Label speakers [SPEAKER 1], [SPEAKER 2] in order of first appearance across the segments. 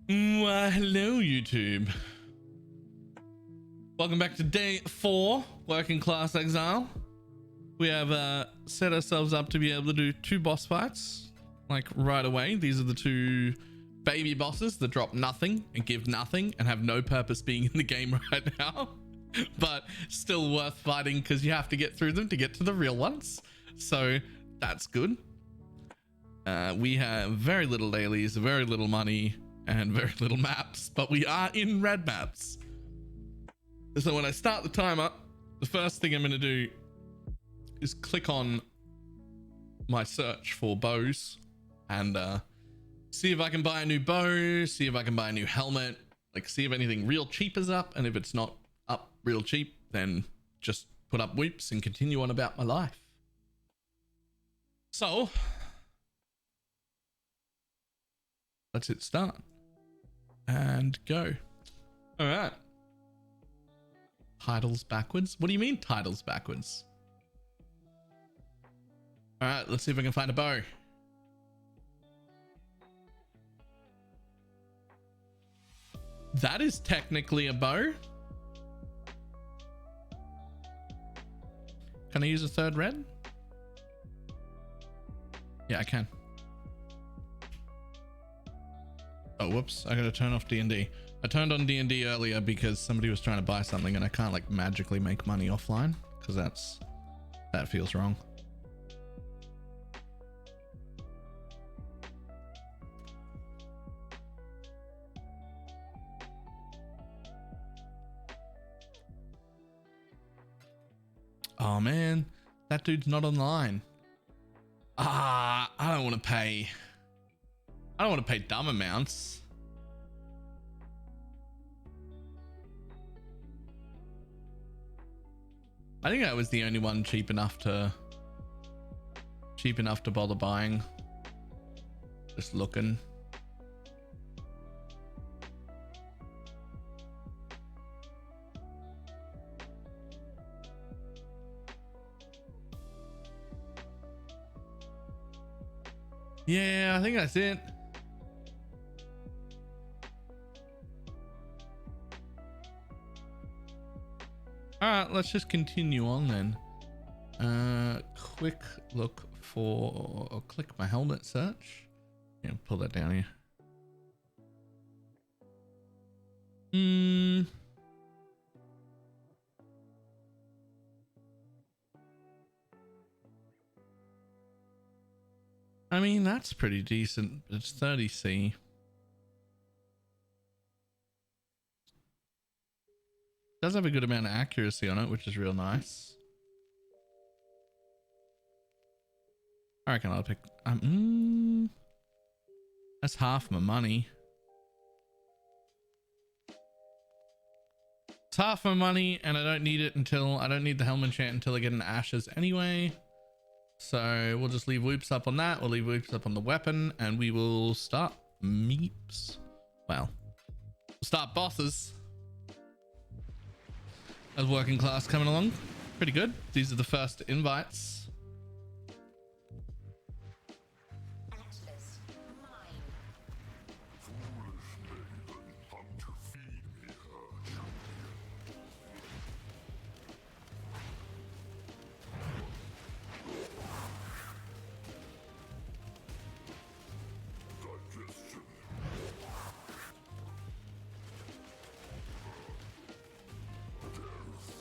[SPEAKER 1] Why, hello YouTube. Welcome back to day 4, Working Class Exile. We have set ourselves up to be able to do 2 boss fights, like right away. These are the 2 baby bosses that drop nothing and give nothing and have no purpose being in the game right now, but still worth fighting because you have to get through them to get to the real ones. So that's good. We have very little dailies, very little money, and very little maps, but we are in red maps. So when I start the timer, the first thing I'm going to do is click on my search for bows and see if I can buy a new bow, see if I can buy a new helmet, like see if anything real cheap is up, and if it's not up real cheap, then just put up whoops and continue on about my life. So let's hit start and go. All right. Titles backwards? What do you mean titles backwards? All right, let's see if I can find a bow. That is technically a bow. Can I use a third red? Yeah, I can. Oh, whoops. I gotta turn off D&D. I turned on D&D earlier because somebody was trying to buy something and I can't like magically make money offline because that feels wrong. Oh man, that dude's not online. I don't want to pay. I don't want to pay dumb amounts. I think I was the only one cheap enough to bother buying. Just looking. Yeah, I think that's it. All right, let's just continue on then. Quick look for, I'll click my helmet search. Yeah, pull that down here. I mean, that's pretty decent. It's 30C. Does have a good amount of accuracy on it, which is real nice. I reckon I'll pick. That's half my money. It's half my money, and I don't need it until I don't need the helmet enchant until I get an ashes anyway. So we'll just leave whoops up on that. We'll leave whoops up on the weapon, and we will start meeps. Well, we'll start bosses. As Working Class coming along pretty good. These are the first invites.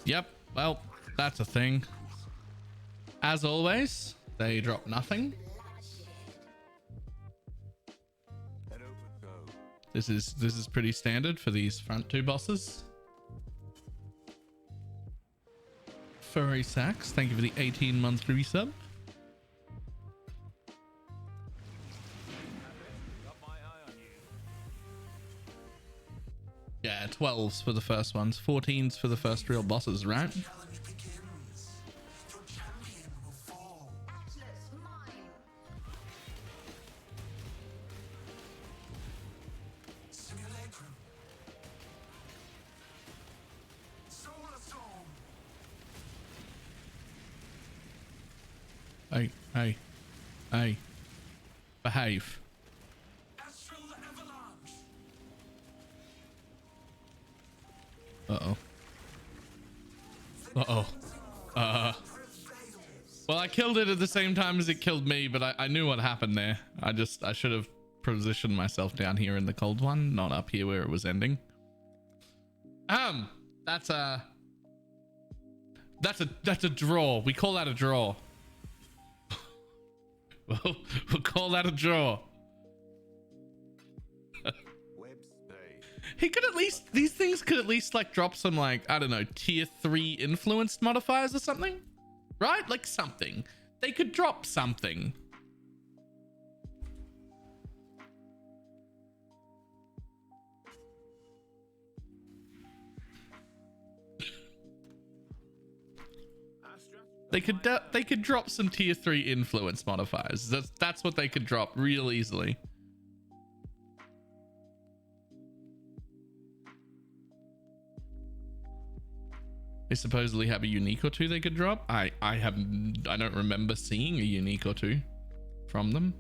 [SPEAKER 1] Yep, well, that's a thing. As always, they drop nothing. This is pretty standard for these front 2 bosses. Furry Sacks, thank you for the 18-month resub. Yeah, 12s for the first ones, 14s for the first real bosses, right? Hey, behave. Uh-oh. Uh-oh. Well, I killed it at the same time as it killed me, but I knew what happened there. I should have positioned myself down here in the cold one, not up here where it was ending. That's a draw. We call that a draw. We'll call that a draw. He could at least, these things could at least like drop some like, I don't know, tier 3 influenced modifiers or something, right? Like something. They could drop something. They could drop some tier 3 influence modifiers. That's what they could drop real easily. They supposedly have a unique or two they could drop. I don't remember seeing a unique or two from them.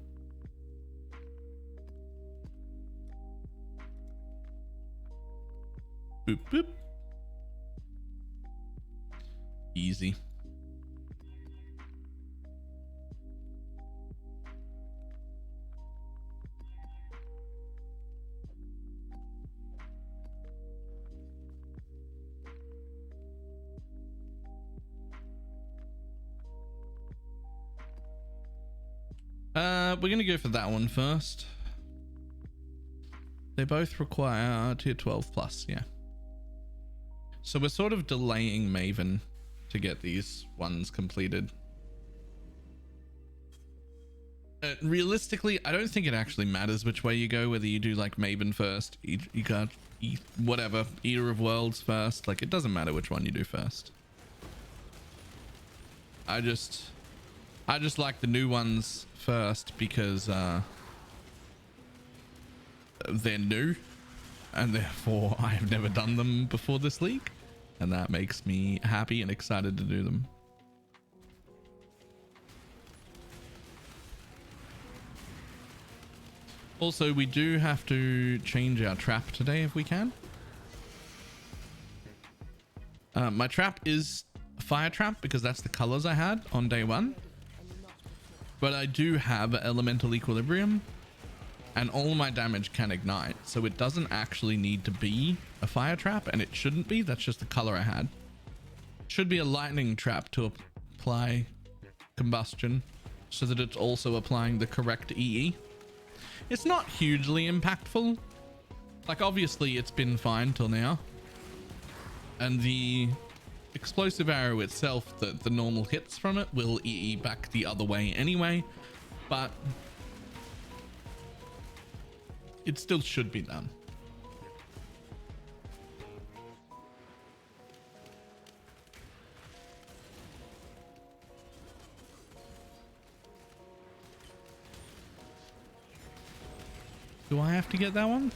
[SPEAKER 1] Boop boop. Easy. We're gonna go for that one first. They both require tier 12 plus, yeah. So we're sort of delaying Maven to get these ones completed. Realistically, I don't think it actually matters which way you go, whether you do like Maven first, you got whatever, Eater of Worlds first, like it doesn't matter which one you do first. I just like the new ones first because they're new and therefore I have never done them before this league, and that makes me happy and excited to do them. Also, we do have to change our trap today if we can. My trap is a fire trap because that's the colors I had on day one. But I do have elemental equilibrium and all my damage can ignite. So it doesn't actually need to be a fire trap, and it shouldn't be. That's just the color I had. It should be a lightning trap to apply combustion so that it's also applying the correct EE. It's not hugely impactful. Like obviously it's been fine till now. And the explosive arrow itself, the normal hits from it will EE back the other way anyway, but it still should be done. Do I have to get that one?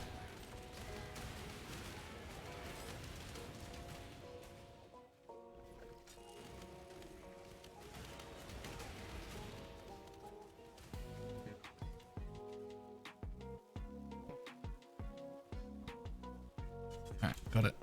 [SPEAKER 1] Alright, got it.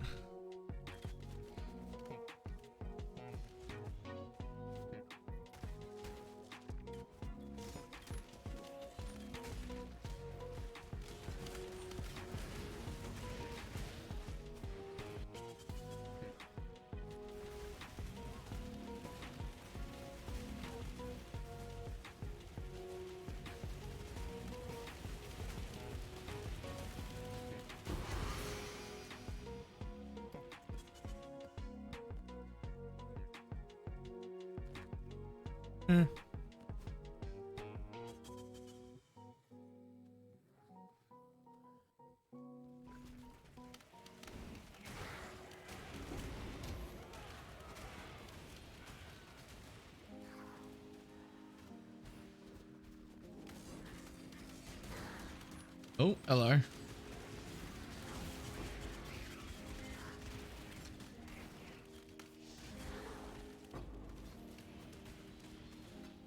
[SPEAKER 1] Oh, hello.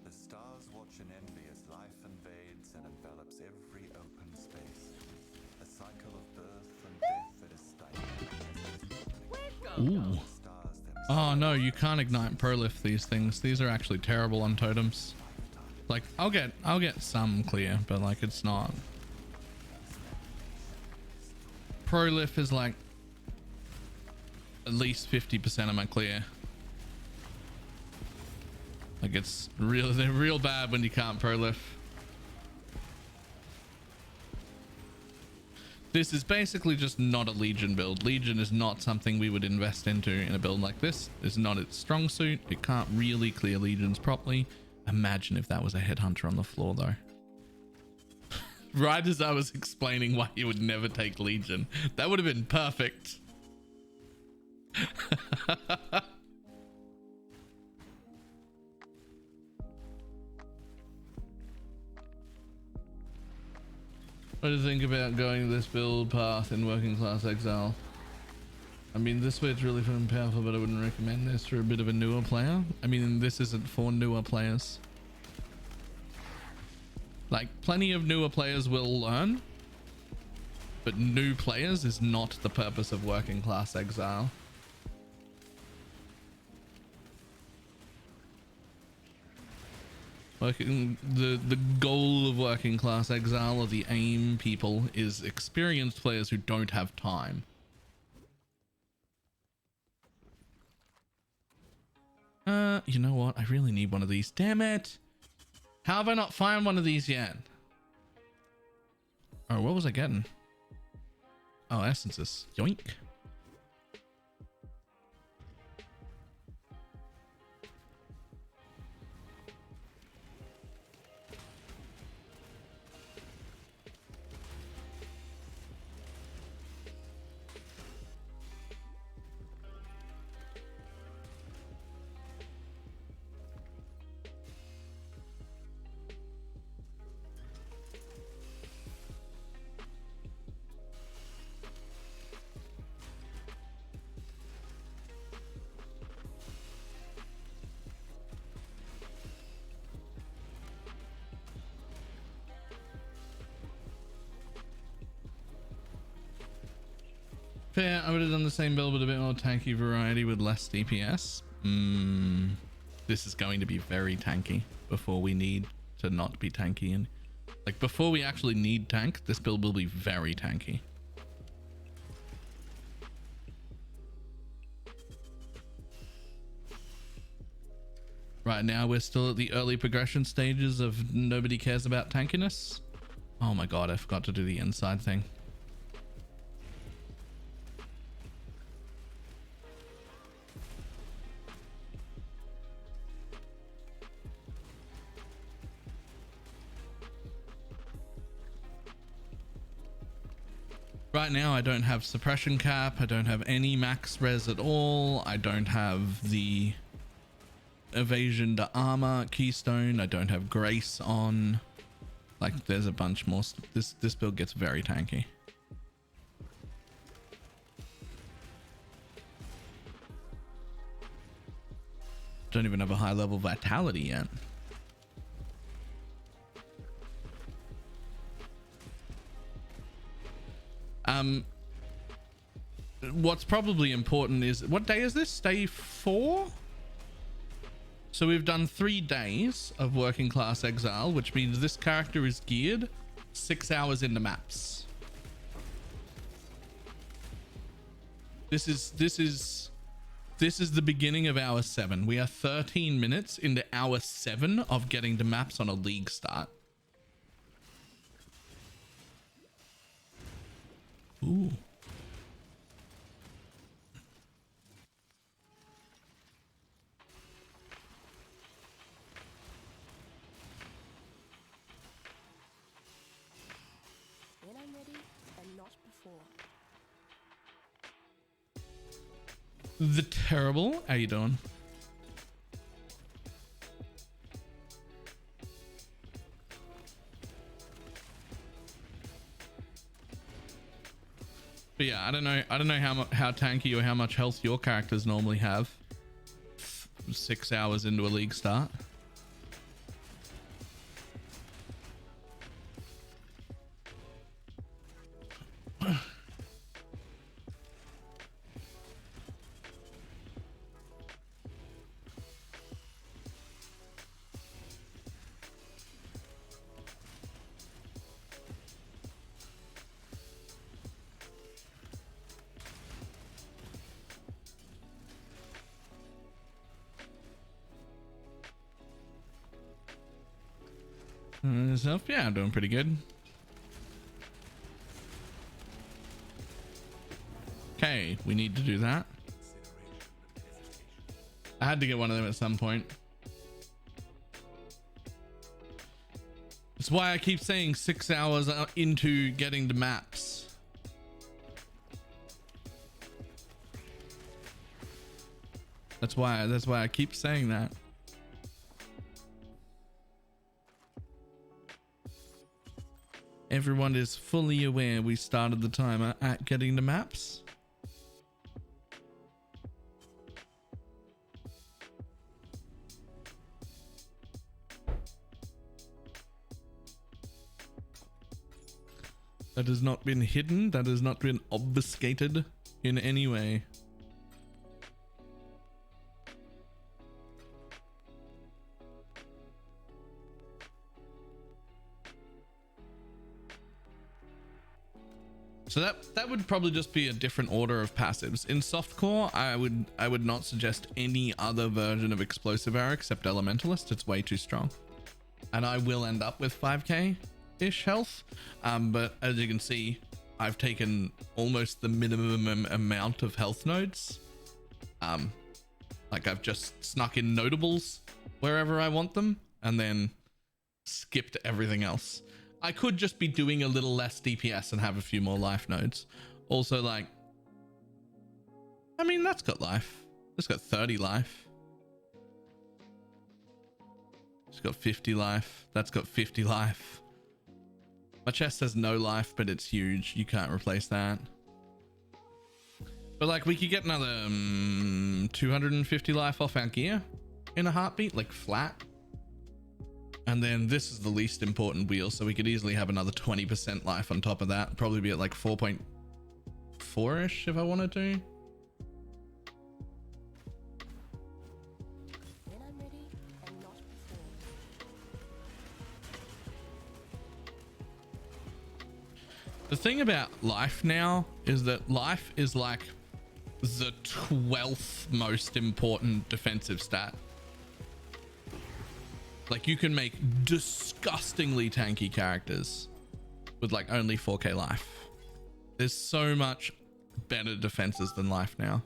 [SPEAKER 2] The stars watch in envy as life invades and envelops every open space. A cycle of birth and death that is stifling.
[SPEAKER 1] Ooh. Oh no, you can't ignite prolift these things. These are actually terrible on totems. Like I'll get some clear, but like it's not. Prolift is like at least 50% of my clear. Like they're real bad when you can't prolift. This is basically just not a Legion build. Legion is not something we would invest into in a build like this. It's not its strong suit. It can't really clear Legions properly. Imagine if that was a headhunter on the floor though. Right as I was explaining why you would never take Legion. That would have been perfect. What do you think about going this build path in working class Exile? I mean, this way it's really fun and powerful, but I wouldn't recommend this for a bit of a newer player. I mean, this isn't for newer players. Like, plenty of newer players will learn, but new players is not the purpose of working class Exile. The goal of working class Exile, or the aim people, is experienced players who don't have time. You know what? I really need one of these. Damn it! How have I not found one of these yet? Oh, what was I getting? Oh, essences. Yoink. Fair, I would have done the same build with a bit more tanky variety with less DPS. This is going to be very tanky before we need to not be tanky. And like before we actually need tank, this build will be very tanky. Right now we're still at the early progression stages of nobody cares about tankiness. Oh my god, I forgot to do the inside thing. Right now I don't have suppression cap, I don't have any max res at all, I don't have the evasion to armor keystone, I don't have grace on. Like there's a bunch more. This build gets very tanky. Don't even have a high level vitality yet. What's probably important is, what day is this? Day 4? So we've done 3 days of working class Exile, which means this character is geared 6 hours into maps. This is the beginning of hour 7. We are 13 minutes into hour 7 of getting to maps on a league start. Ooh.
[SPEAKER 3] When I'm ready, and not before.
[SPEAKER 1] The Terrible, how you doing? But yeah, I don't know how tanky or how much health your characters normally have 6 hours into a league start. Yourself? Yeah, I'm doing pretty good. Okay, we need to do that. I had to get one of them at some point. That's why I keep saying 6 hours into getting the maps. That's why I keep saying that. Everyone is fully aware we started the timer at getting the maps. That has not been hidden. That has not been obfuscated in any way. So that would probably just be a different order of passives. In softcore, I would not suggest any other version of explosive arrow except Elementalist. It's way too strong, and I will end up with 5k ish health. But as you can see, I've taken almost the minimum amount of health nodes. Like I've just snuck in notables wherever I want them, and then skipped everything else. I could just be doing a little less DPS and have a few more life nodes. Also, like, I mean, that's got life. It's got 30 life. It's got 50 life. That's got 50 life. My chest has no life, but it's huge. You can't replace that. But like, we could get another 250 life off our gear in a heartbeat, like flat. And then this is the least important wheel, so we could easily have another 20% life on top of that. Probably be at like 4.4-ish if I wanted to.
[SPEAKER 3] When I'm ready and not before.
[SPEAKER 1] The thing about life now is that life is like the 12th most important defensive stat. Like, you can make disgustingly tanky characters with like only 4k life. There's so much better defenses than life now.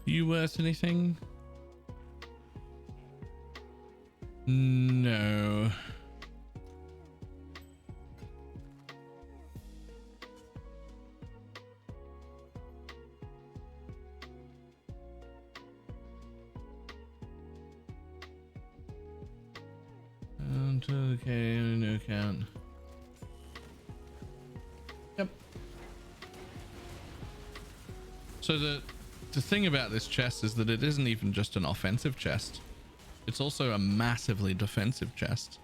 [SPEAKER 1] You worth anything? No. Okay, no count. Yep. So the thing about this chest is that it isn't even just an offensive chest. It's also a massively defensive chest.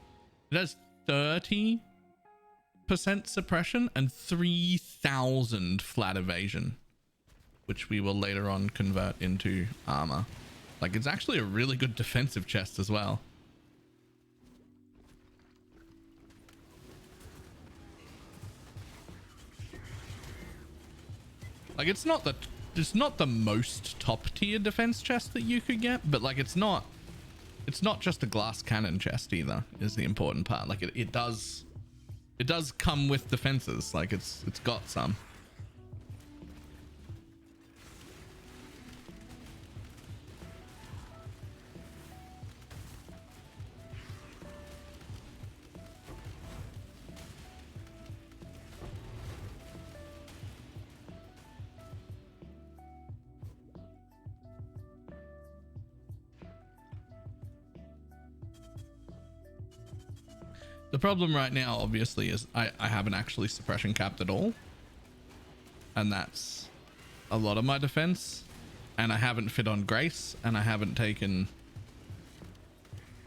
[SPEAKER 1] It has 30% suppression and 3,000 flat evasion, which we will later on convert into armor. Like, it's actually a really good defensive chest as well. Like, it's not the most top tier defense chest that you could get, but like, it's not just a glass cannon chest either, is the important part. Like, it does come with defenses. Like, it's got some. The problem right now, obviously, is I haven't actually suppression capped at all. And that's a lot of my defense. And I haven't fit on Grace, and I haven't taken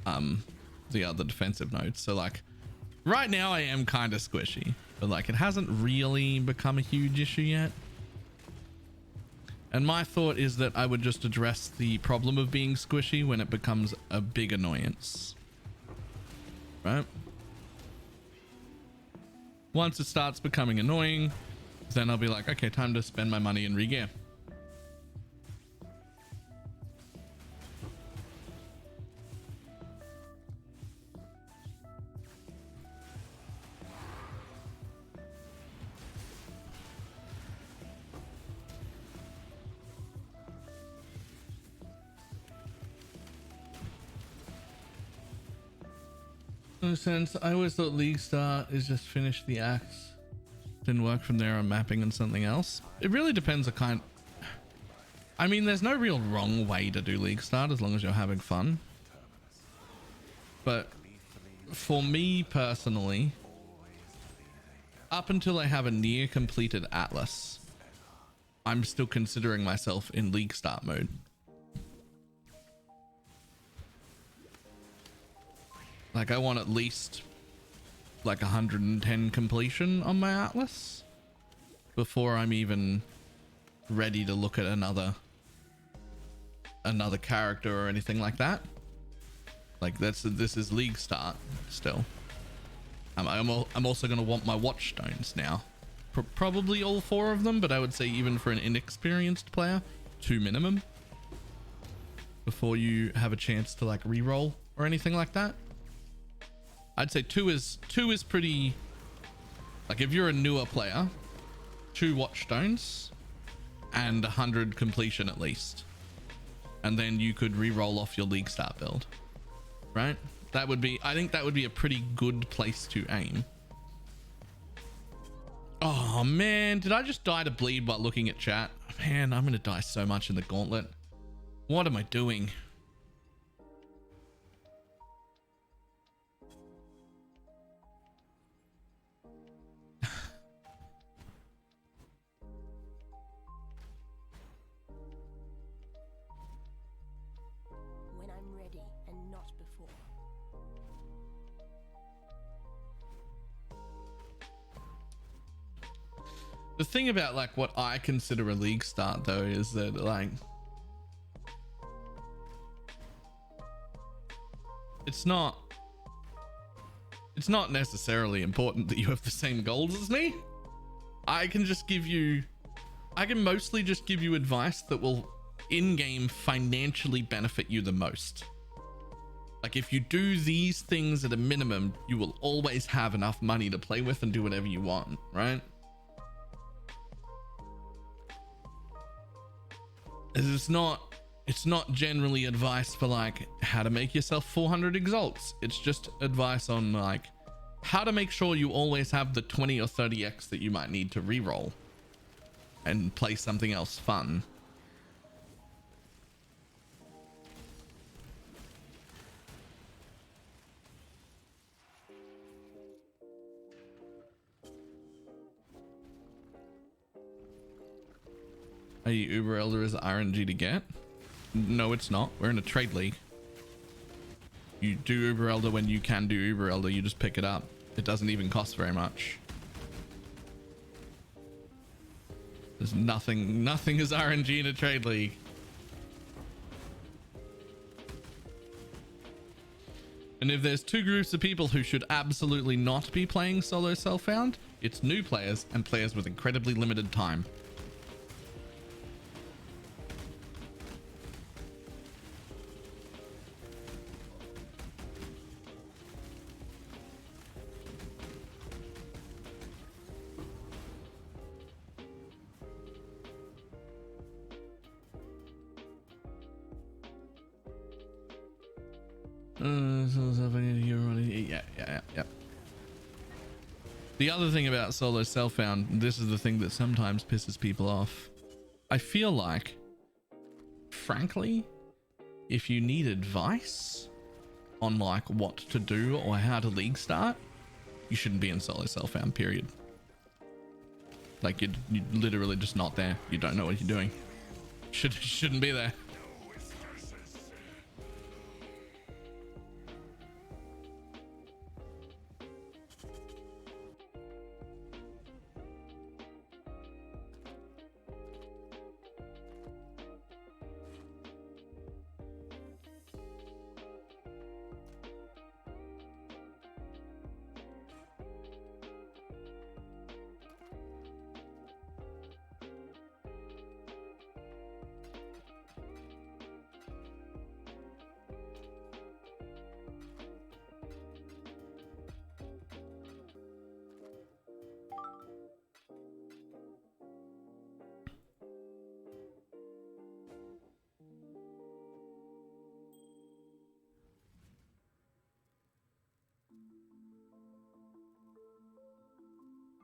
[SPEAKER 1] the other defensive nodes. So like, Right now I am kind of squishy, but like it hasn't really become a huge issue yet. And my thought is that I would just address the problem of being squishy when it becomes a big annoyance. Right? Once it starts becoming annoying, then I'll be like, okay, time to spend my money in regear. No sense. I always thought League Start is just finish the acts. Didn't work from there on mapping and something else. It really depends on kind. I mean, there's no real wrong way to do League Start as long as you're having fun. But for me personally, up until I have a near completed Atlas, I'm still considering myself in League Start mode. Like I want at least like 110 completion on my Atlas before I'm even ready to look at another character or anything like that. Like this is League Start still. I'm also going to want my Watchstones now. Probably all 4 of them, but I would say even for an inexperienced player, 2 minimum before you have a chance to like reroll or anything like that. I'd say 2 is pretty, like if you're a newer player, 2 Watchstones and 100 completion at least, and then you could re-roll off your League Start build, right? That would be, I think that would be a pretty good place to aim. Oh man, did I just die to bleed while looking at chat? Man, I'm gonna die so much in the gauntlet. What am I doing?
[SPEAKER 3] When I'm ready and not before.
[SPEAKER 1] The thing about like what I consider a League Start though is that like it's not necessarily important that you have the same goals as me. I can mostly just give you advice that will in-game financially benefit you the most. Like if you do these things at a minimum, you will always have enough money to play with and do whatever you want, right? It's not generally advice for like how to make yourself 400 exalts. It's just advice on like how to make sure you always have the 20 or 30x that you might need to reroll and play something else fun. Are you Uber Elder as RNG to get? No, it's not. We're in a trade league. You do Uber Elder when you can do Uber Elder. You just pick it up. It doesn't even cost very much. There's nothing is RNG in a trade league. And if there's 2 groups of people who should absolutely not be playing solo self-found, it's new players and players with incredibly limited time. Yeah. The other thing about solo self-found, this is the thing that sometimes pisses people off. I feel like, frankly, if you need advice on like what to do or how to League Start, you shouldn't be in solo self-found, period. Like you're literally just not there. You don't know what you're doing. Shouldn't be there.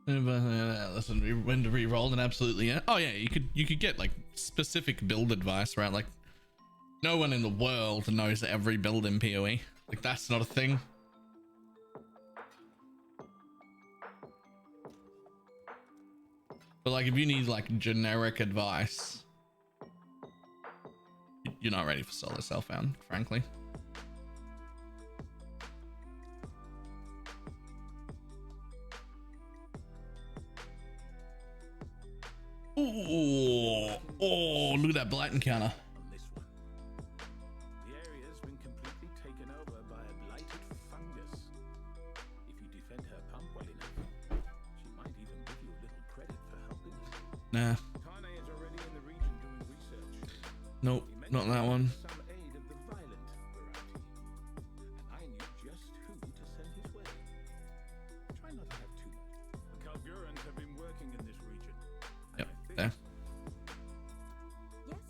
[SPEAKER 1] Listen, when to re-roll and absolutely yeah. Oh yeah, you could get like specific build advice, right? Like no one in the world knows every build in PoE. Like that's not a thing. But like if you need like generic advice, you're not ready for solo self-found, frankly. Oh, look at that blight encounter.
[SPEAKER 4] On this one. The area's been completely taken over by a blighted fungus. If you defend her pump well enough, she might even give you a little credit for helping us.
[SPEAKER 1] Nah.
[SPEAKER 4] Tane is already in the region doing research.
[SPEAKER 1] Nope, not that one.
[SPEAKER 4] Some aid of the violent variety. And I knew just who to send his way. Try not to have too much. The Kalgurans have been working in this region.
[SPEAKER 1] Yep,
[SPEAKER 4] And I think
[SPEAKER 1] there.
[SPEAKER 3] Yes?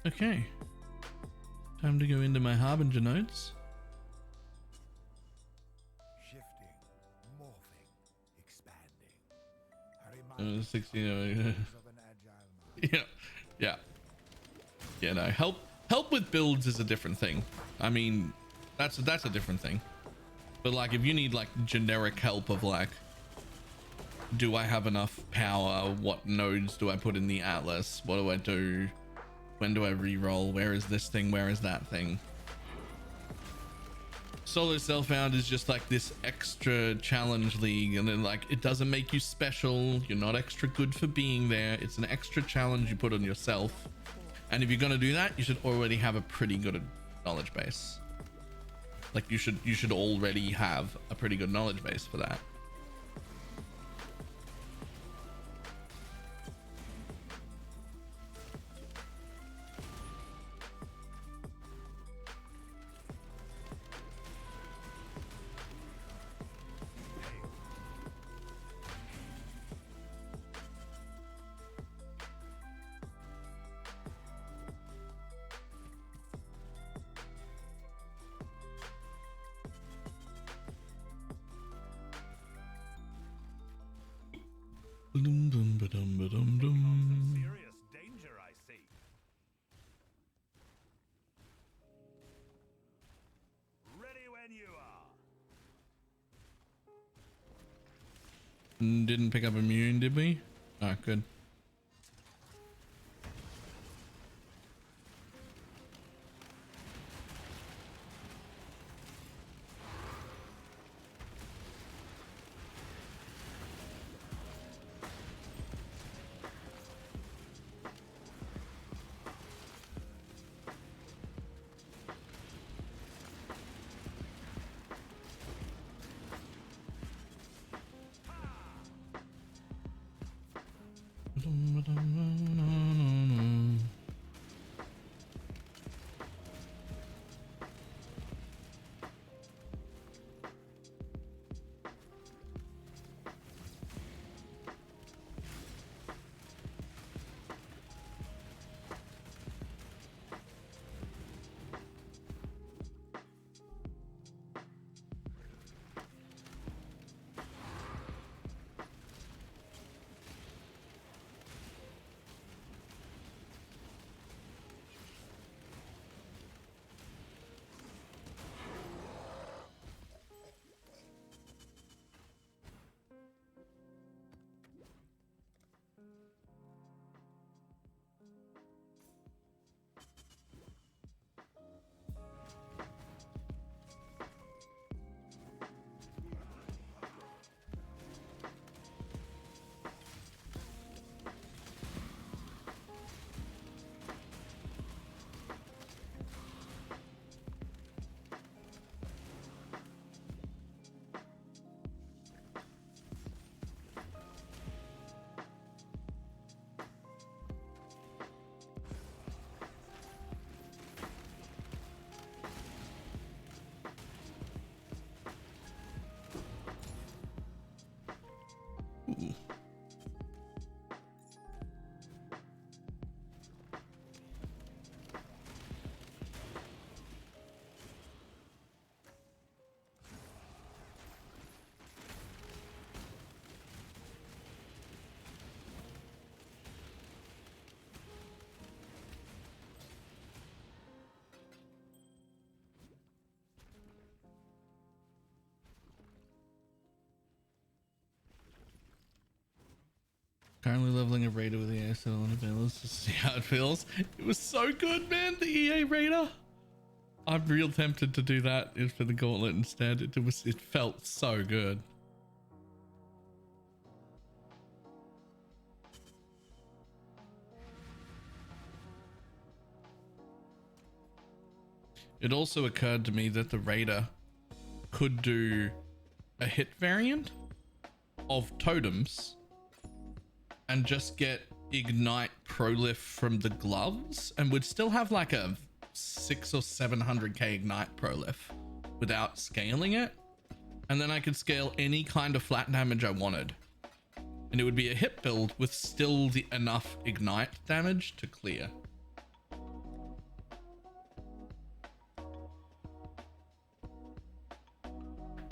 [SPEAKER 1] Okay. Time to go into my Harbinger notes.
[SPEAKER 5] Shifting, morphing, expanding.
[SPEAKER 1] 16.
[SPEAKER 5] Of an agile mind.
[SPEAKER 1] Yeah, yeah, yeah. No, help with builds is a different thing. I mean, that's a different thing. But like, if you need like generic help of like, do I have enough power? What nodes do I put in the atlas? What do I do? When do I re-roll? Where is this thing? Where is that thing? Solo self-found is just like this extra challenge league, and then like it doesn't make you special. You're not extra good for being there. It's an extra challenge you put on yourself. And if you're gonna do that, you should already have a pretty good knowledge base. Like you should already have a pretty good knowledge base for that.
[SPEAKER 5] Serious danger, I see. Ready when you are.
[SPEAKER 1] Didn't pick up immune, did we? Ah, good. Currently leveling a raider with the Exile Elementalist to see how it feels. It was so good, man. The EA raider. I'm real tempted to do that for the gauntlet instead. It felt so good. It also occurred to me that the raider could do a hit variant of totems and just get ignite prolif from the gloves and would still have like a 600 or 700k ignite prolif without scaling it, and then I could scale any kind of flat damage I wanted, and it would be a hit build with still the enough ignite damage to clear.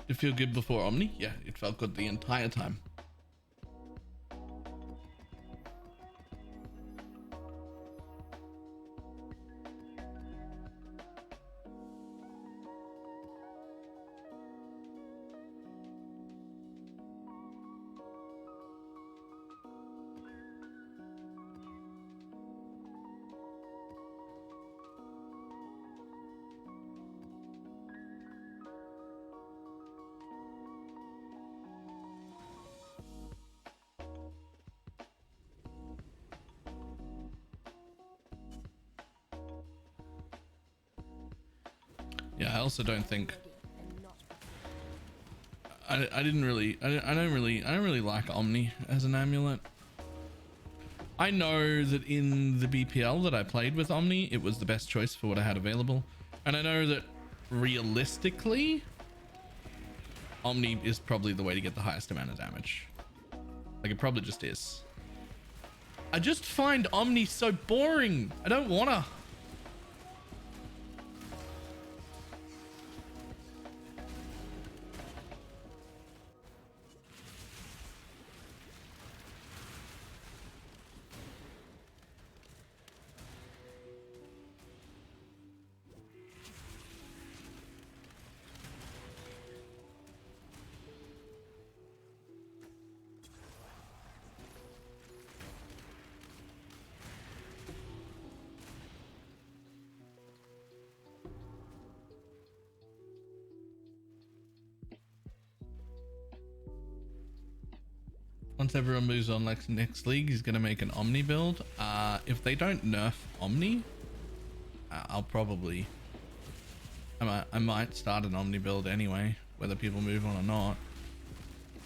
[SPEAKER 1] Did it feel good before Omni? Yeah, it felt good the entire time. Yeah, I also don't think I don't really like Omni as an amulet. I know that in the BPL that I played with Omni, it was the best choice for what I had available, and I know that realistically Omni is probably the way to get the highest amount of damage. Like, it probably just is. I just find Omni so boring. I don't wanna. Once everyone moves on like next league, he's gonna make an Omni build. If they don't nerf Omni, I'll probably I might start an Omni build anyway, whether people move on or not.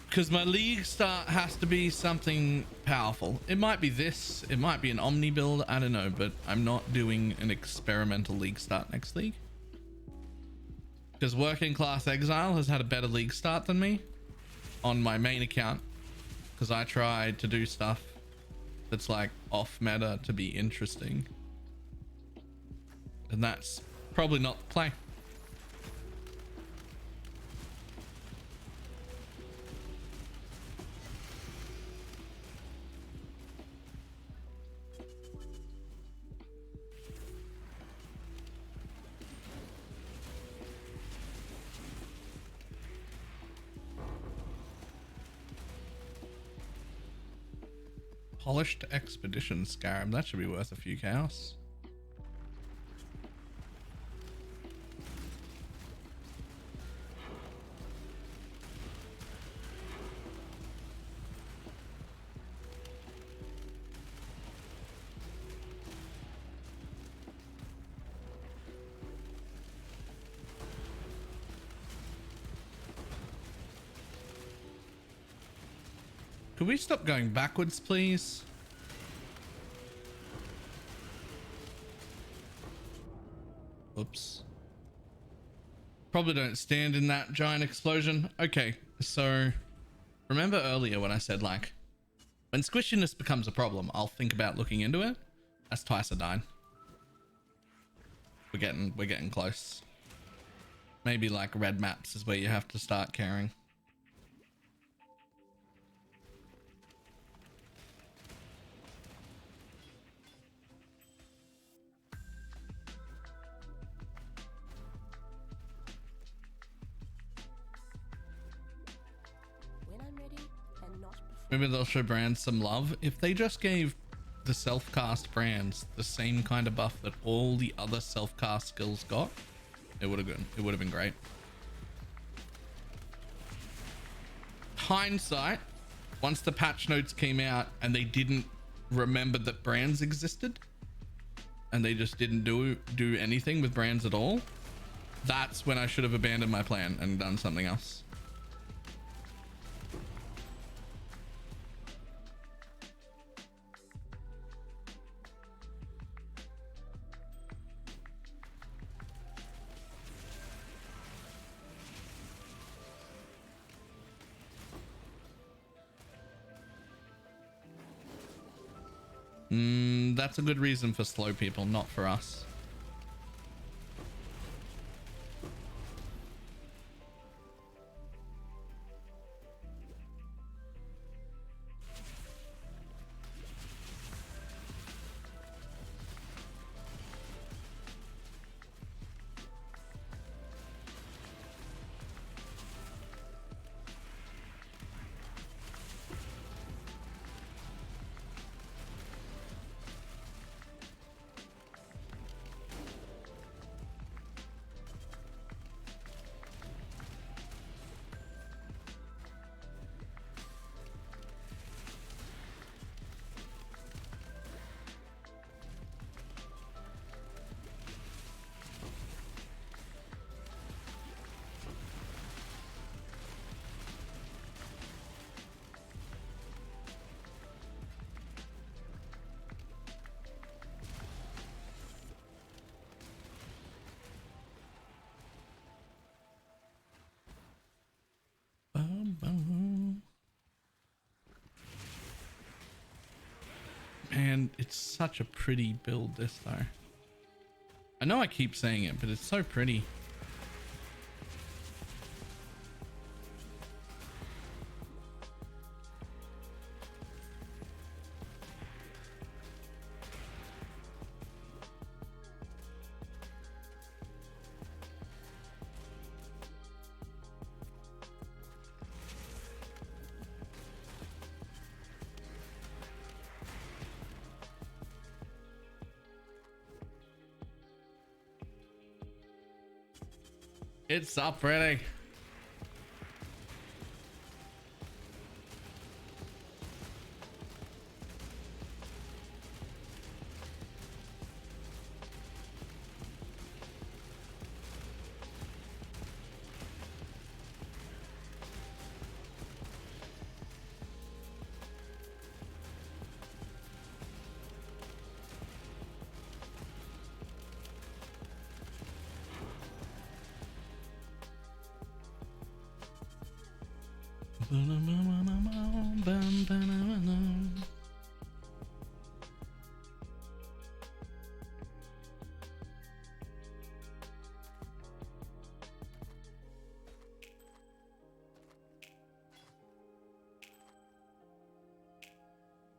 [SPEAKER 1] Because my league start has to be something powerful. It might be this, it might be an Omni build, I don't know, but I'm not doing an experimental league start next league. Because Working Class Exile has had a better league start than me on my main account. Because I tried to do stuff that's like off meta to be interesting, and that's probably not the play. Polished Expedition Scarab, that should be worth a few chaos. Could we stop going backwards, please? Oops. Probably don't stand in that giant explosion. Okay, so remember earlier when I said, like, when squishiness becomes a problem, I'll think about looking into it? That's twice I died. We're getting close. Maybe like red maps is where you have to start caring. Maybe they'll show brands some love. If they just gave the self-cast brands the same kind of buff that all the other self-cast skills got, it would have been great. Hindsight, once the patch notes came out and they didn't remember that brands existed and they just didn't do anything with brands at all, that's when I should have abandoned my plan and done something else. That's a good reason for slow people, not for us. Man, it's such a pretty build, this though. I know I keep saying it, but it's so pretty. It's so pretty.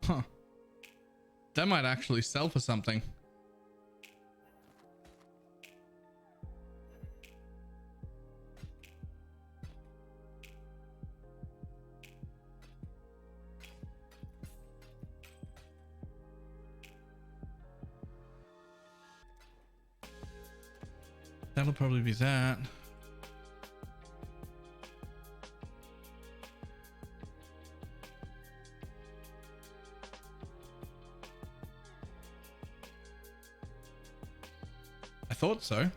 [SPEAKER 1] Huh. That might actually sell for something. That'll probably be that. I thought so.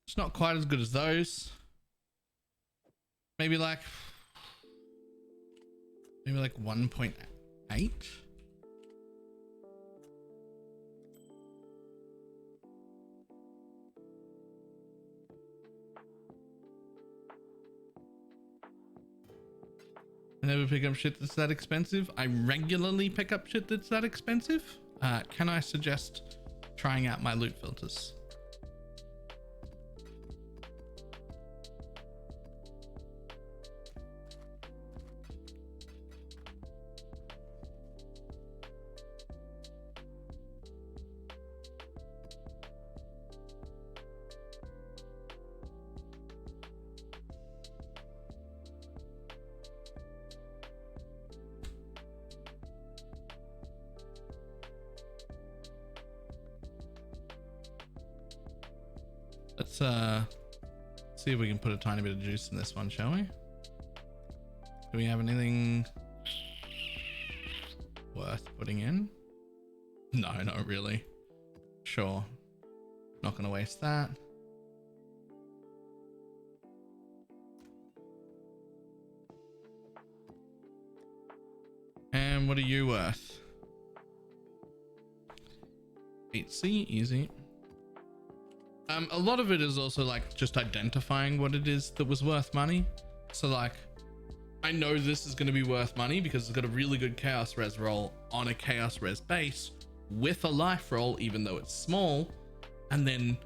[SPEAKER 1] It's not quite as good as those. Maybe like 1.8. I never pick up shit that's that expensive. I regularly pick up shit that's that expensive. Can I suggest trying out my loot filters? Let's see if we can put a tiny bit of juice in this one, shall we? Do we have anything worth putting in? No, not really. Sure. Not gonna waste that. And what are you worth? 8C, easy. A lot of it is also like just identifying what it is that was worth money. So like, I know this is going to be worth money because it's got a really good chaos res roll on a chaos res base with a life roll, even though it's small. And then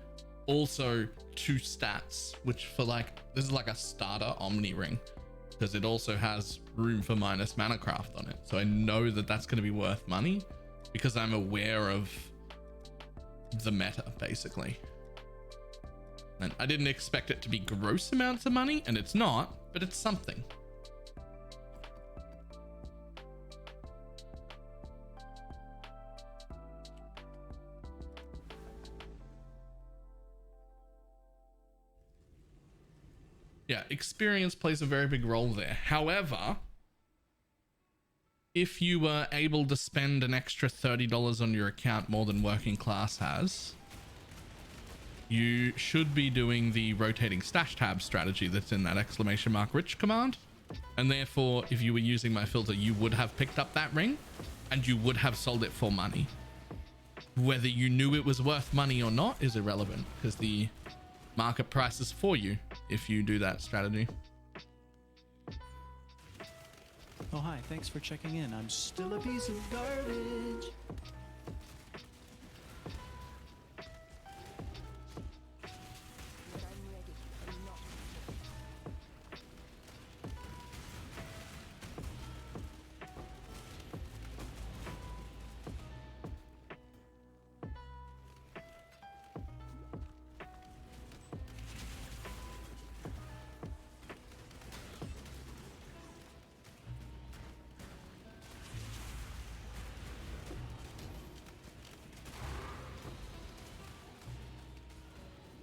[SPEAKER 1] also 2 stats, which for like, this is like a starter Omni ring because it also has room for minus mana craft on it. So I know that that's going to be worth money because I'm aware of the meta basically. And I didn't expect it to be gross amounts of money, and it's not, but it's something. Yeah, experience plays a very big role there. However, if you were able to spend an extra $30 on your account more than working class has, you should be doing the rotating stash tab strategy that's in that !rich command. And therefore, if you were using my filter, you would have picked up that ring and you would have sold it for money. Whether you knew it was worth money or not is irrelevant because the market price is for you if you do that strategy.
[SPEAKER 6] Oh, hi. Thanks for checking in. I'm still a piece of garbage.
[SPEAKER 3] When I'm ready and not before.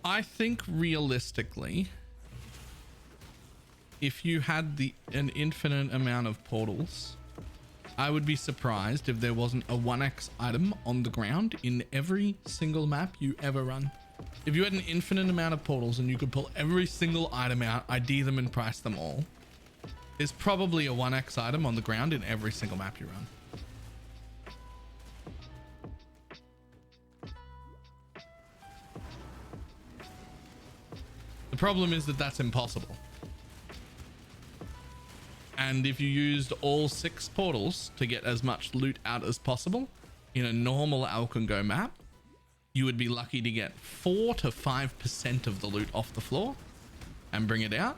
[SPEAKER 1] I think realistically, if you had an infinite amount of portals, I would be surprised if there wasn't a 1x item on the ground in every single map you ever run. If you had an infinite amount of portals and you could pull every single item out, ID them and price them all, there's probably a 1x item on the ground in every single map you run. The problem is that that's impossible. And if you used all 6 portals to get as much loot out as possible in a normal Alkengo map, you would be lucky to get 4 to 5% of the loot off the floor and bring it out.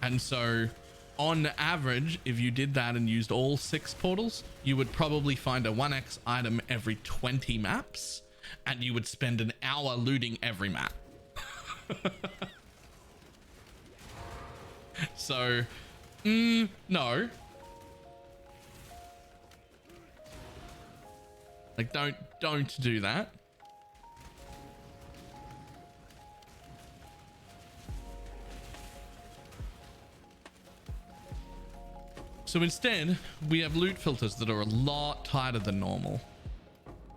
[SPEAKER 1] And so on average, if you did that and used all 6 portals, you would probably find a 1x item every 20 maps and you would spend an hour looting every map. So, no. Like, don't do that. So instead, we have loot filters that are a lot tighter than normal.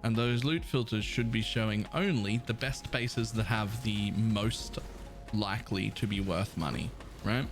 [SPEAKER 1] And those loot filters should be showing only the best bases that have the most likely to be worth money, right?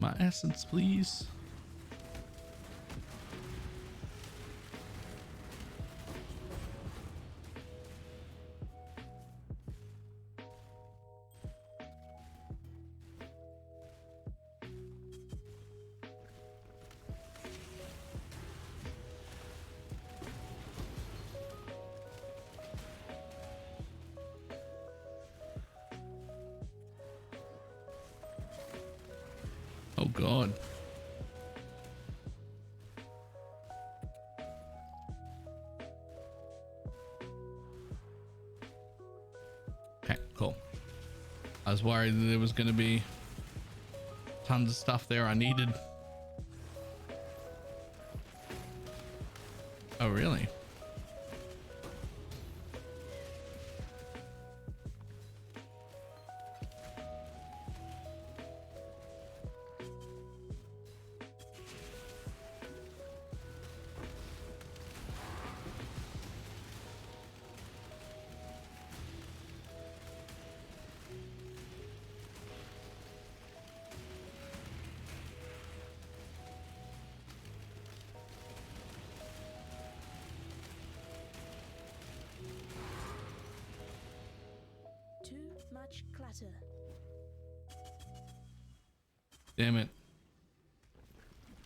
[SPEAKER 1] My essence, please. Oh God. Okay, cool. I was worried that there was going to be tons of stuff there I needed. Oh, really?
[SPEAKER 3] Too much clutter.
[SPEAKER 1] Damn it.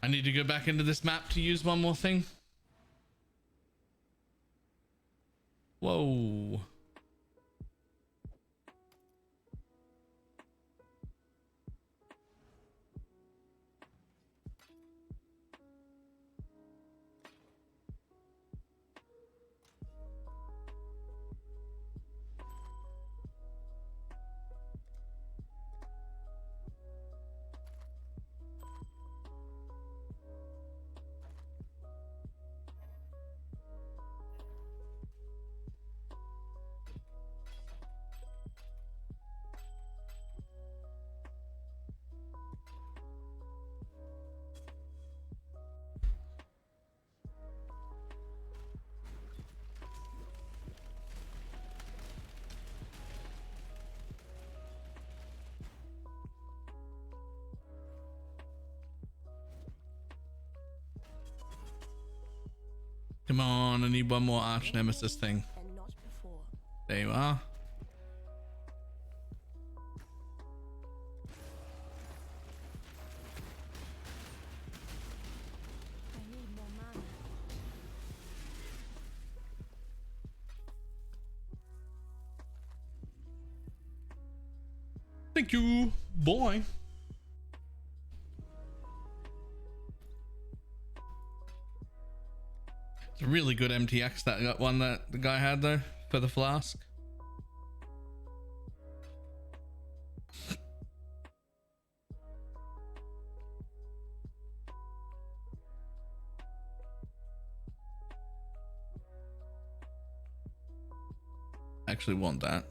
[SPEAKER 1] I need to go back into this map to use one more thing. Whoa. Come on, I need one more arch nemesis thing.
[SPEAKER 3] And not before.
[SPEAKER 1] There you are.
[SPEAKER 3] I need more mana.
[SPEAKER 1] Thank you, boy. It's a really good MTX that one that the guy had though for the flask. I actually want that.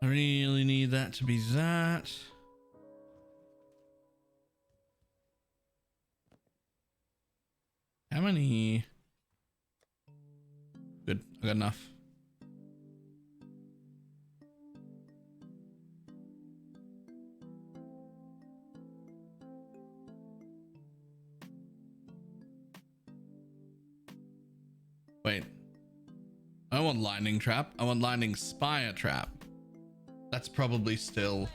[SPEAKER 1] I really need that to be that. How many? Good, I got enough. Wait. I don't want lightning trap. I want lightning spire trap. That's probably still.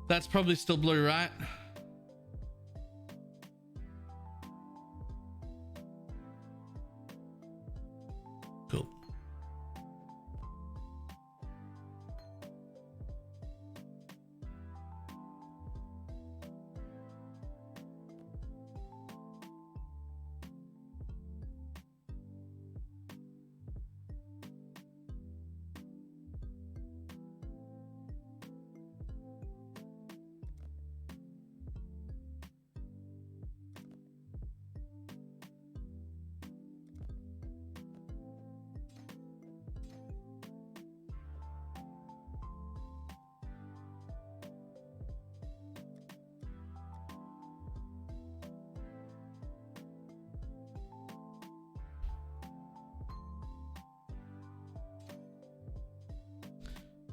[SPEAKER 1] That's probably still blue, right? Cool.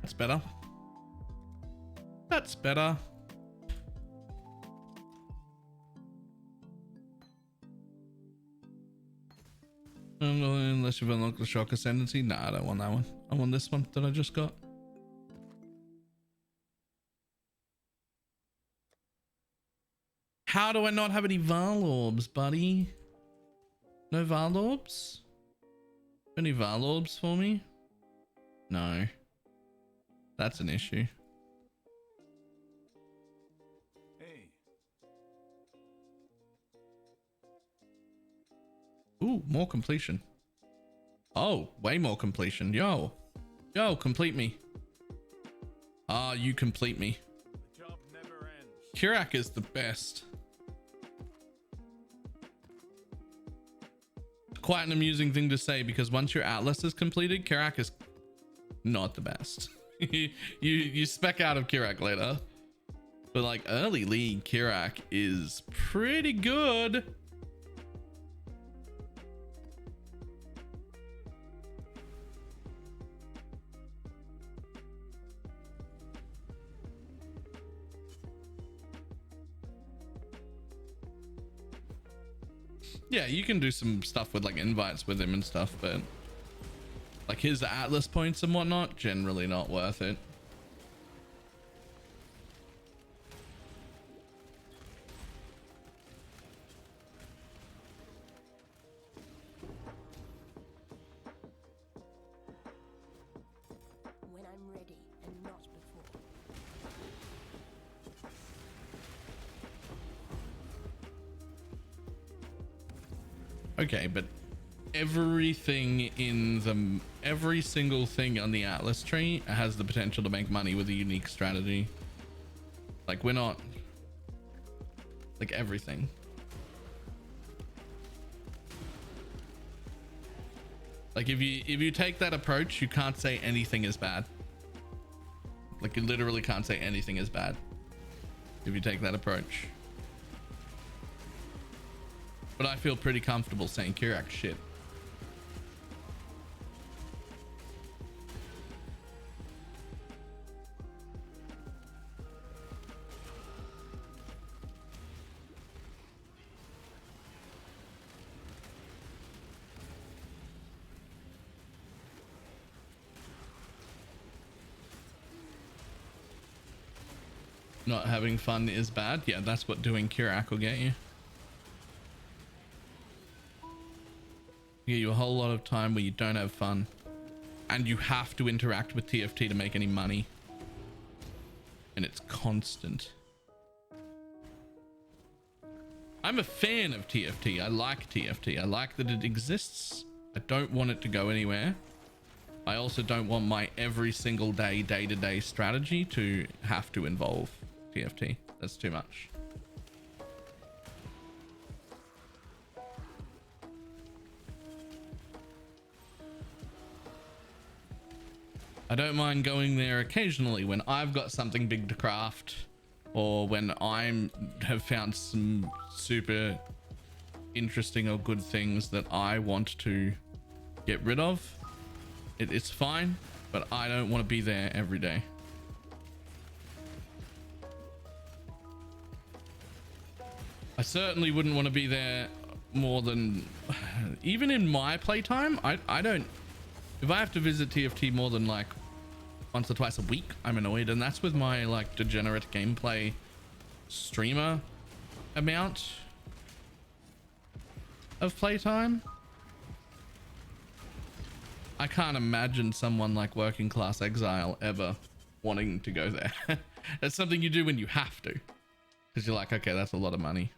[SPEAKER 1] That's better. That's better. Unless you've unlocked the shock ascendancy. Nah, I don't want that one. I want this one that I just got. How do I not have any Varlorbs, buddy? No Varlorbs? Any Varlorbs for me? No. That's an issue.
[SPEAKER 4] Hey,
[SPEAKER 1] Ooh, more completion. Oh, way more completion. Yo. Yo, complete me. Ah, you complete me.
[SPEAKER 4] the job never ends.
[SPEAKER 1] Kirak is the best. Quite an amusing thing to say because once your Atlas is completed, Kirak is not the best. you spec out of Kirak later. But like early league Kirak is pretty good. Yeah, you can do some stuff with like invites with him and stuff, but like his Atlas points and whatnot, generally not worth it.
[SPEAKER 3] When I'm ready and not before.
[SPEAKER 1] Okay, but every single thing on the Atlas tree has the potential to make money with a unique strategy. Like we're not like everything. Like if you take that approach, you can't say anything is bad. Like you literally can't say anything is bad if you take that approach. But I feel pretty comfortable saying Kirak's shit. Not having fun is bad. Yeah, that's what doing Kirak will get you. Get you a whole lot of time where you don't have fun and you have to interact with TFT to make any money, and it's constant. I'm a fan of TFT. I like TFT. I like that it exists. I don't want it to go anywhere. I also don't want my every single day-to-day strategy to have to involve TFT. That's too much. I don't mind going there occasionally when I've got something big to craft, or when I have found some super interesting or good things that I want to get rid of. It's fine, but I don't want to be there every day. I certainly wouldn't want to be there more than, even in my playtime, I don't, if I have to visit TFT more than like once or twice a week, I'm annoyed. And that's with my like degenerate gameplay streamer amount of playtime. I can't imagine someone like working class Exile ever wanting to go there. It's something you do when you have to, because you're like, okay, that's a lot of money.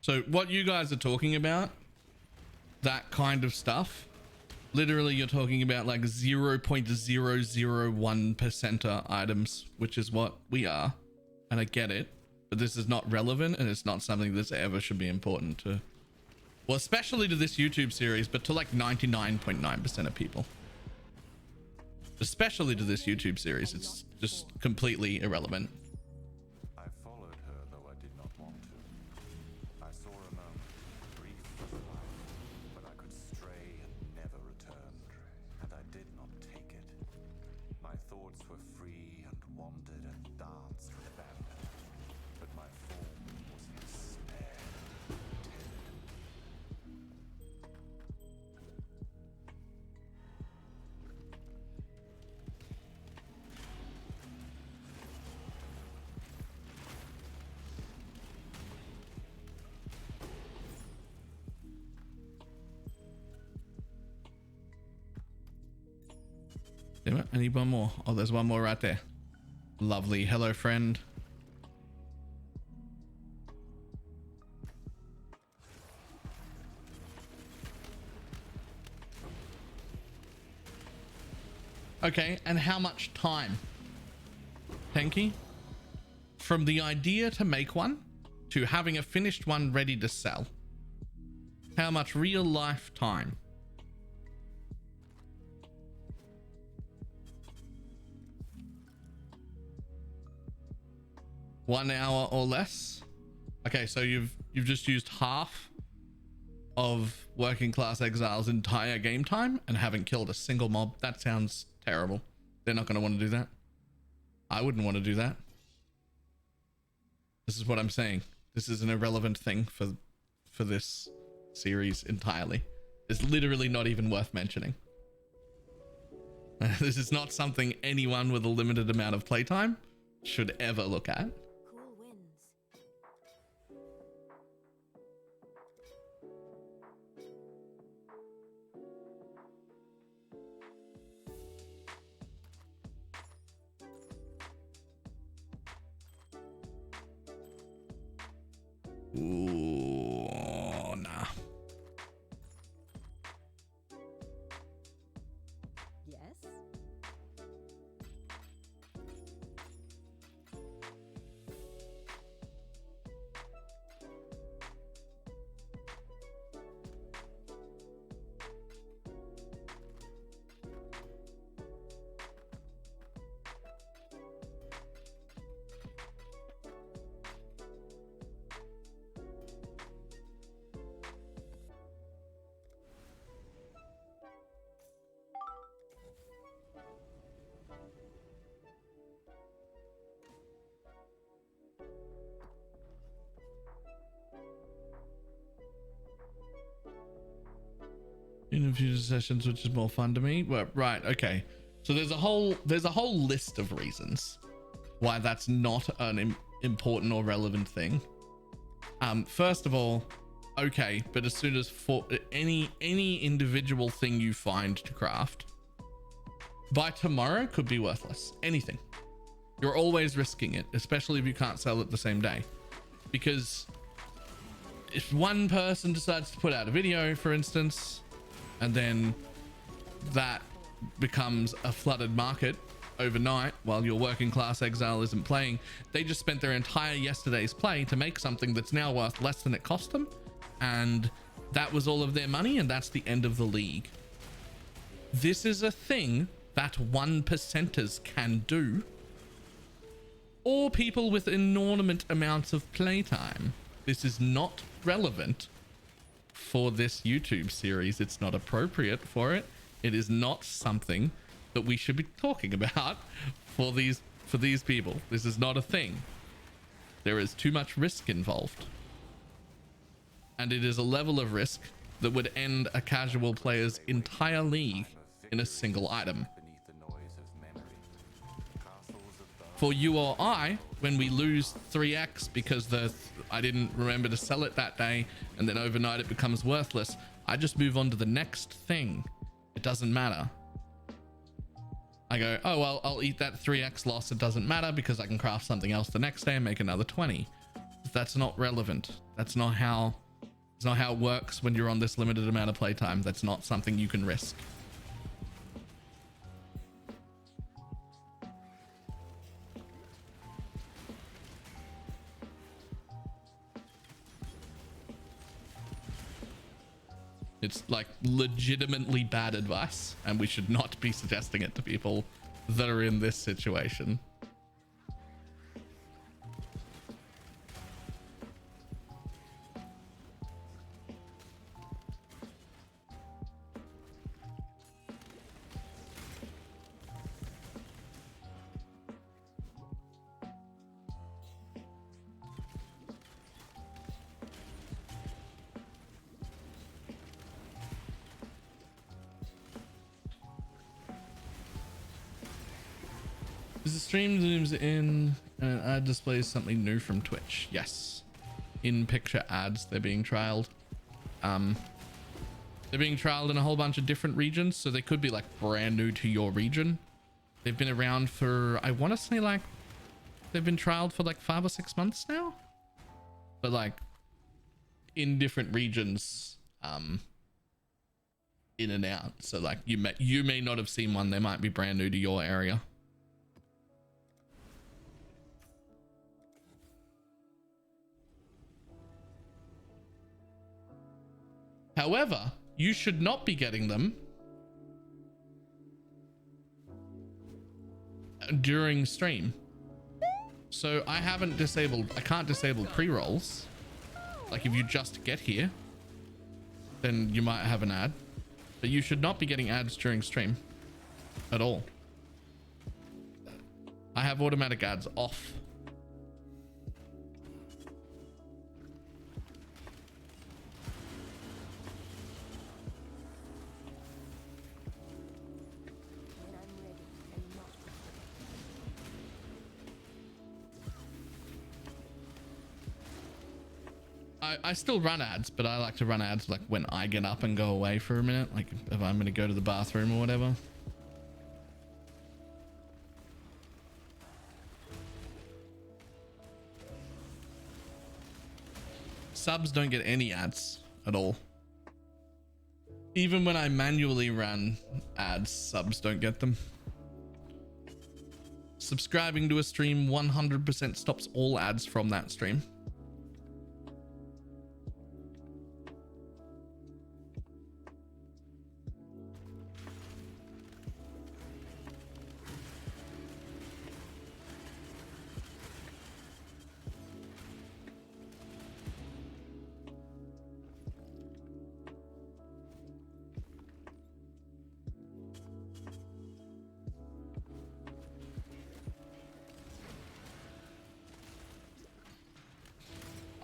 [SPEAKER 1] So what you guys are talking about, that kind of stuff, literally you're talking about like 0.001% items, which is what we are. And I get it, but this is not relevant and it's not something that's ever should be important to, well, especially to this YouTube series, but to like 99.9% of people. Especially to this YouTube series, it's just completely irrelevant.
[SPEAKER 2] I followed her, though I did not want to. I saw a moment, brief as life, but I could stray and never return, and I did not take it. My thoughts were free and wandered and danced with abandon, but my form was ensnared, tethered.
[SPEAKER 1] Damn it, I need one more. Oh, there's one more right there. Lovely. Hello, friend. Okay, and how much time? Tanky? From the idea to make one to having a finished one ready to sell. How much real life time? One hour or less. Okay, so you've just used half of Working Class Exile's entire game time and haven't killed a single mob. That sounds terrible. They're not going to want to do that. I wouldn't want to do that. This is what I'm saying. This is an irrelevant thing for this series entirely. It's literally not even worth mentioning. This is not something anyone with a limited amount of playtime should ever look at.
[SPEAKER 3] Cool wins.
[SPEAKER 1] Ooh, nah.
[SPEAKER 3] Yes.
[SPEAKER 1] In future sessions, which is more fun to me. Well, right, okay. So there's a whole list of reasons why that's not an important or relevant thing. First of all, okay, but as soon as for any individual thing you find to craft by tomorrow could be worthless. Anything. You're always risking it, especially if you can't sell it the same day. Because if one person decides to put out a video, for instance, and then that becomes a flooded market overnight while your Working Class Exile isn't playing, they just spent their entire yesterday's play to make something that's now worth less than it cost them, and that was all of their money, and that's the end of the league. This is a thing that 1%ers can do, or people with inordinate amounts of playtime. This is not relevant for this YouTube series. It's not appropriate for it. It is not something that we should be talking about for these people. This is not a thing. There is too much risk involved, and it is a level of risk that would end a casual player's entire league in a single item.
[SPEAKER 2] Beneath the noise of memory. Castles above.
[SPEAKER 1] For you or I, when we lose 3x because I didn't remember to sell it that day, and then overnight it becomes worthless, I just move on to the next thing. It doesn't matter. I go, oh well, I'll eat that 3x loss. It doesn't matter because I can craft something else the next day and make another 20. That's not relevant. That's not how, it's not how it works when you're on this limited amount of playtime. That's not something you can risk. It's like legitimately bad advice, and we should not be suggesting it to people that are in this situation. Is the stream zooms in and an ad displays something new from Twitch? Yes. In picture ads, they're being trialed. They're being trialed in a whole bunch of different regions, so they could be like brand new to your region. They've been around for, I want to say like, they've been trialed for like 5 or 6 months now. But like in different regions, in and out. So like you may not have seen one. They might be brand new to your area. However, you should not be getting them during stream. So I can't disable pre-rolls. Like if you just get here, then you might have an ad, but you should not be getting ads during stream at all. I have automatic ads off.
[SPEAKER 3] When I'm ready and not
[SPEAKER 1] I still run ads, but I like to run ads like when I get up and go away for a minute, like if I'm going to go to the bathroom or whatever. Subs don't get any ads at all. Even when I manually run ads, subs don't get them. Subscribing to a stream 100% stops all ads from that stream.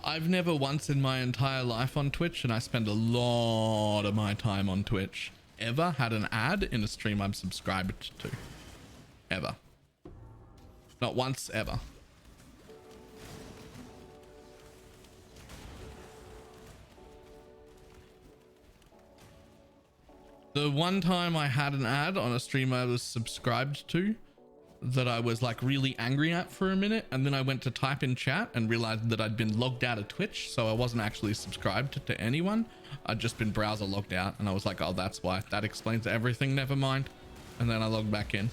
[SPEAKER 1] I've never once in my entire life on Twitch, and I spend a lot of my time on Twitch, ever had an ad in a stream I'm subscribed to. Ever. Not once, ever. The one time I had an ad on a stream I was subscribed to that I was like really angry at for a minute, and then I went to type in chat and realized that I'd been logged out of Twitch, so I wasn't actually subscribed to anyone. I'd just been browser logged out, and I was like, oh, that's why. That explains everything, never mind. And then I logged back in.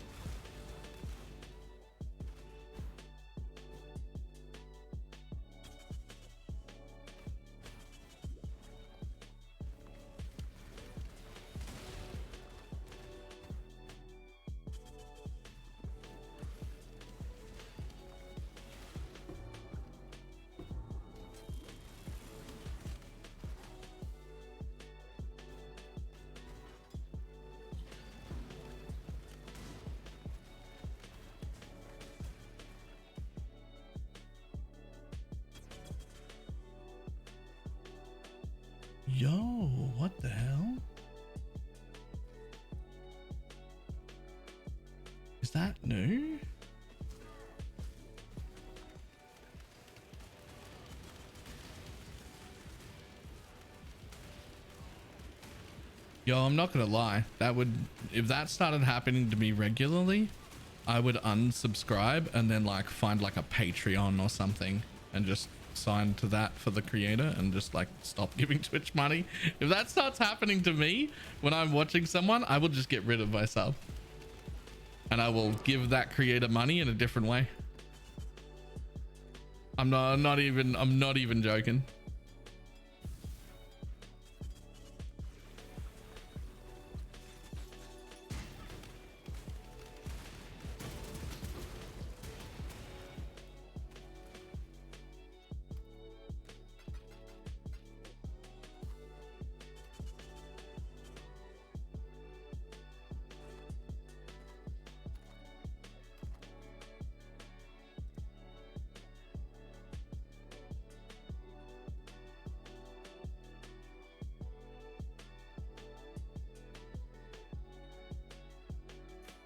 [SPEAKER 1] Yo, what the hell? Is that new? Yo, I'm not gonna lie. That would, if that started happening to me regularly, I would unsubscribe and then like find like a Patreon or something and just sign to that for the creator and just like stop giving Twitch money. If that starts happening to me when I'm watching someone, I will just get rid of my sub and I will give that creator money in a different way. I'm not even joking.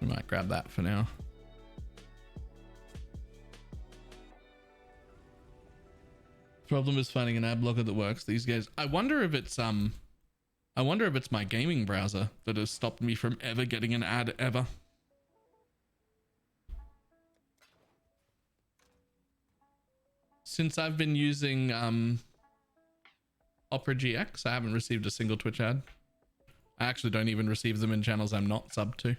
[SPEAKER 1] We might grab that for now. Problem is finding an ad blocker that works these days. I wonder if it's my gaming browser that has stopped me from ever getting an ad ever. Since I've been using Opera GX, I haven't received a single Twitch ad. I actually don't even receive them in channels I'm not subbed to.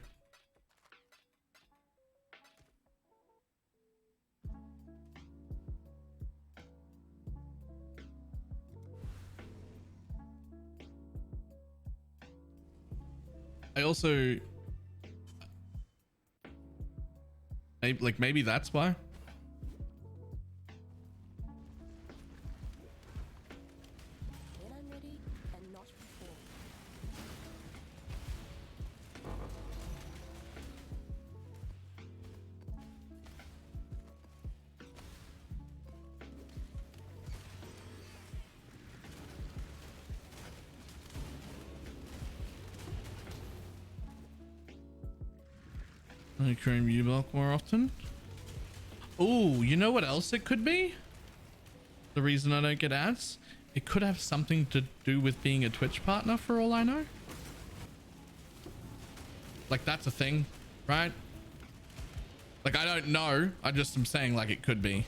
[SPEAKER 1] I also maybe that's why.
[SPEAKER 3] When I'm ready and not before.
[SPEAKER 1] I cream U-block more often. Oh, you know what else it could be? The reason I don't get ads? It could have something to do with being a Twitch partner for all I know. Like that's a thing, right? Like I don't know. I just am saying like it could be.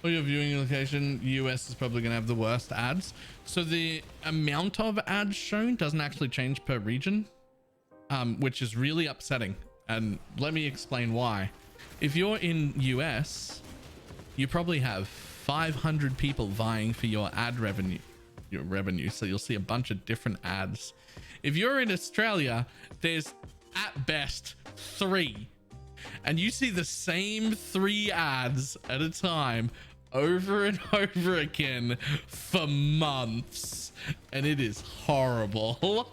[SPEAKER 1] For your viewing location, US is probably going to have the worst ads. So the amount of ads shown doesn't actually change per region, which is really upsetting. And let me explain why. If you're in US, you probably have 500 people vying for your ad revenue, So you'll see a bunch of different ads. If you're in Australia, there's at best 3. And you see the same 3 ads at a time over and over again for months, and it is horrible.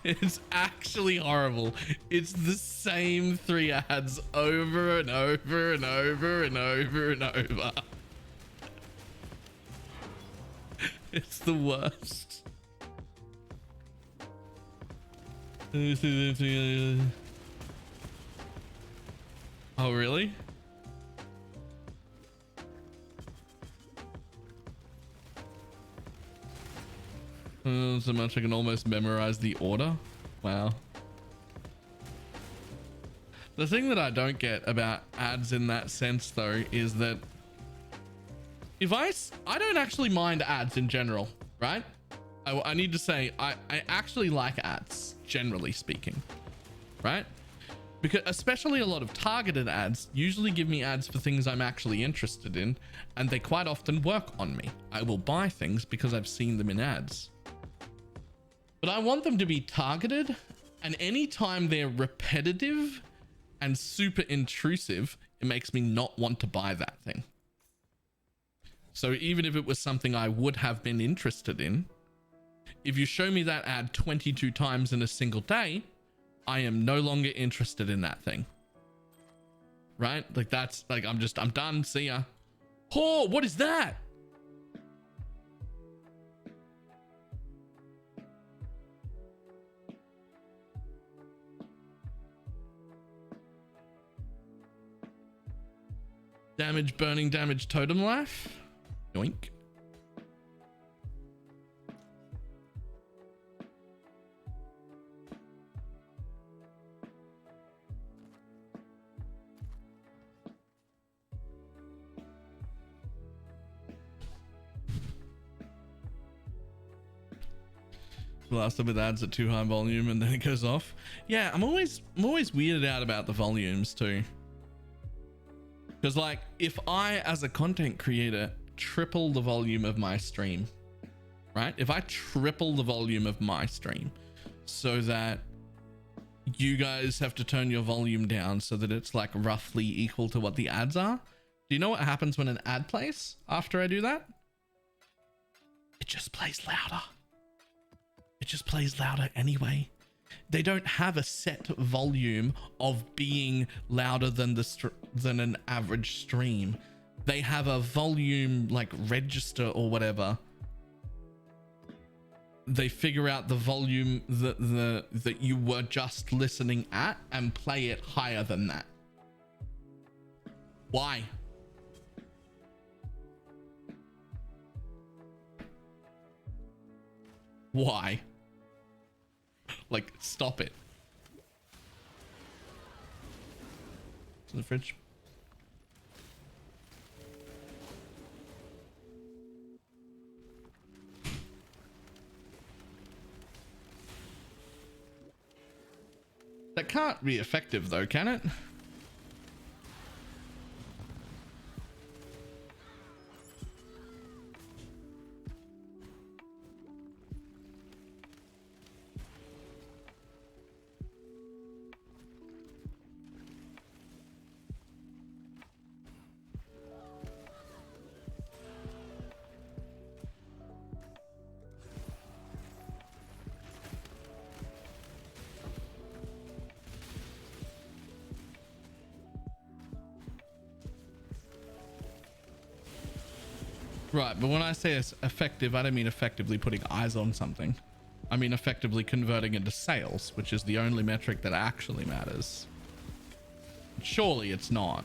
[SPEAKER 1] It's actually horrible. It's the same 3 ads over and over and over and over and over. It's the worst. Oh, really? So much I can almost memorize the order. Wow. The thing that I don't get about ads in that sense though is that if I don't actually mind ads in general, right? I need to say I actually like ads, generally speaking, right? Because especially a lot of targeted ads usually give me ads for things I'm actually interested in, and they quite often work on me. I will buy things because I've seen them in ads. But I want them to be targeted, and anytime they're repetitive and super intrusive, it makes me not want to buy that thing. So even if it was something I would have been interested in, if you show me that ad 22 times in a single day, I am no longer interested in that thing. Right? Like that's like, I'm done. See ya. Oh, what is that? Damage, burning damage, totem life. Yoink. Blasted with ads at too high volume and then it goes off. Yeah, I'm always weirded out about the volumes too. Because like, if I as a content creator triple the volume of my stream, right? If I triple the volume of my stream so that you guys have to turn your volume down so that it's like roughly equal to what the ads are. Do you know what happens when an ad plays after I do that? It just plays louder. It just plays louder anyway. They don't have a set volume of being louder than than an average stream. They have a volume like register or whatever. They figure out the volume that you were just listening at and play it higher than that. Why? Why? Like, stop it. To the fridge. That can't be effective though, can it? Right, but when I say it's effective, I don't mean effectively putting eyes on something. I mean effectively converting into sales, which is the only metric that actually matters. Surely it's not.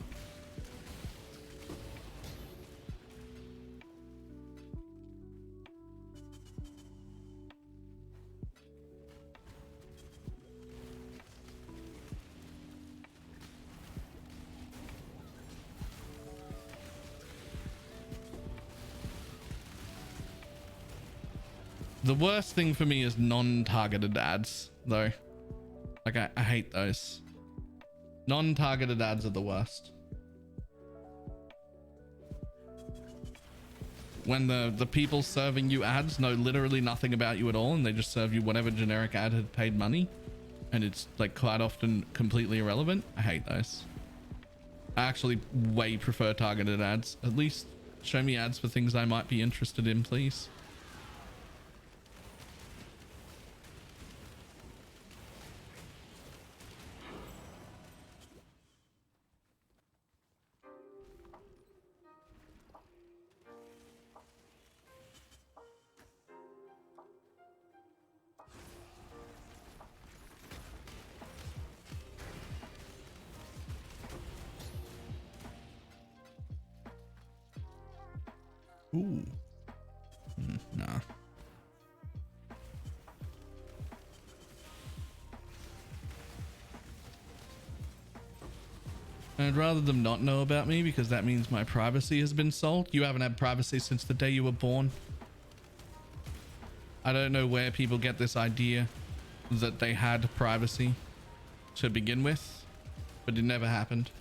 [SPEAKER 1] The worst thing for me is non-targeted ads, though. Like, I hate those. Non-targeted ads are the worst. When the people serving you ads know literally nothing about you at all, and they just serve you whatever generic ad had paid money, and it's like quite often completely irrelevant. I hate those. I actually way prefer targeted ads. At least show me ads for things I might be interested in, please. Ooh. Nah. I'd rather them not know about me because that means my privacy has been sold. You haven't had privacy since the day you were born. I don't know where people get this idea that they had privacy to begin with, but it never happened.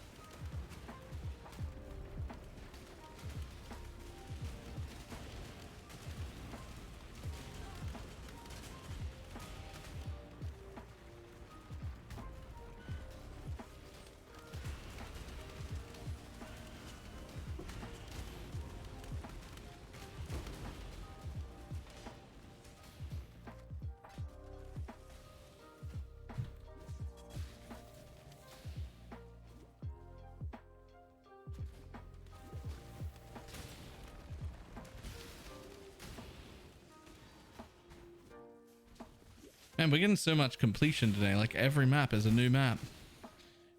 [SPEAKER 1] Man, we're getting so much completion today. Like every map is a new map.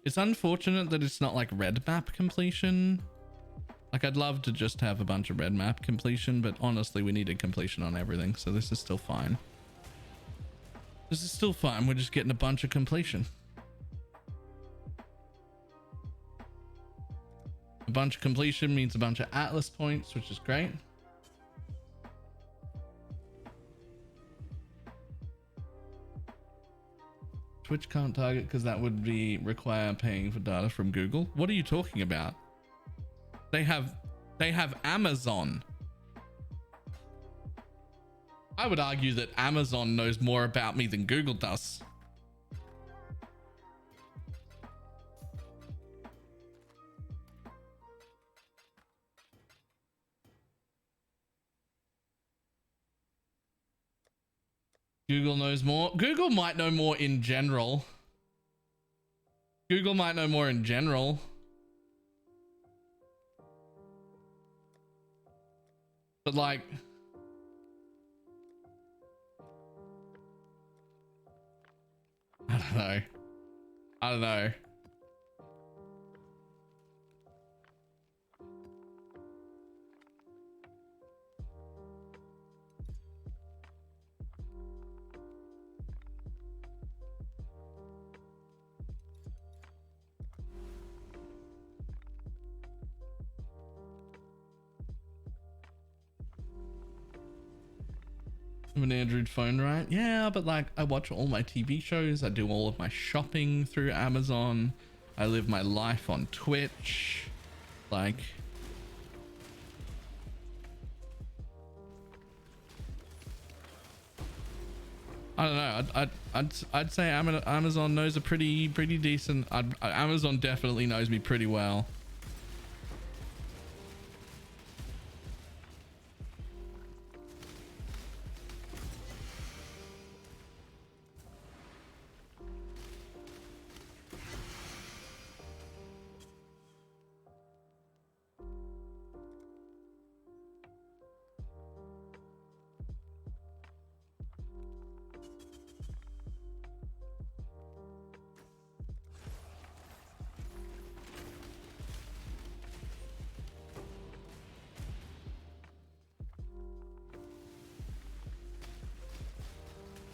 [SPEAKER 1] It's unfortunate that it's not like red map completion. Like I'd love to just have a bunch of red map completion, but honestly, we needed completion on everything. So this is still fine. This is still fine. We're just getting a bunch of completion. A bunch of completion means a bunch of Atlas points, which is great. Twitch can't target because that would be require paying for data from Google. What are you talking about? They have Amazon. I would argue that Amazon knows more about me than Google does. Google knows more. Google might know more in general. Google might know more in general. But like, I don't know. I don't know. I have an Android phone, right? Yeah, but like I watch all my TV shows. I do all of my shopping through Amazon. I live my life on Twitch. Like, I don't know. I'd say Amazon knows a pretty decent. Amazon definitely knows me pretty well.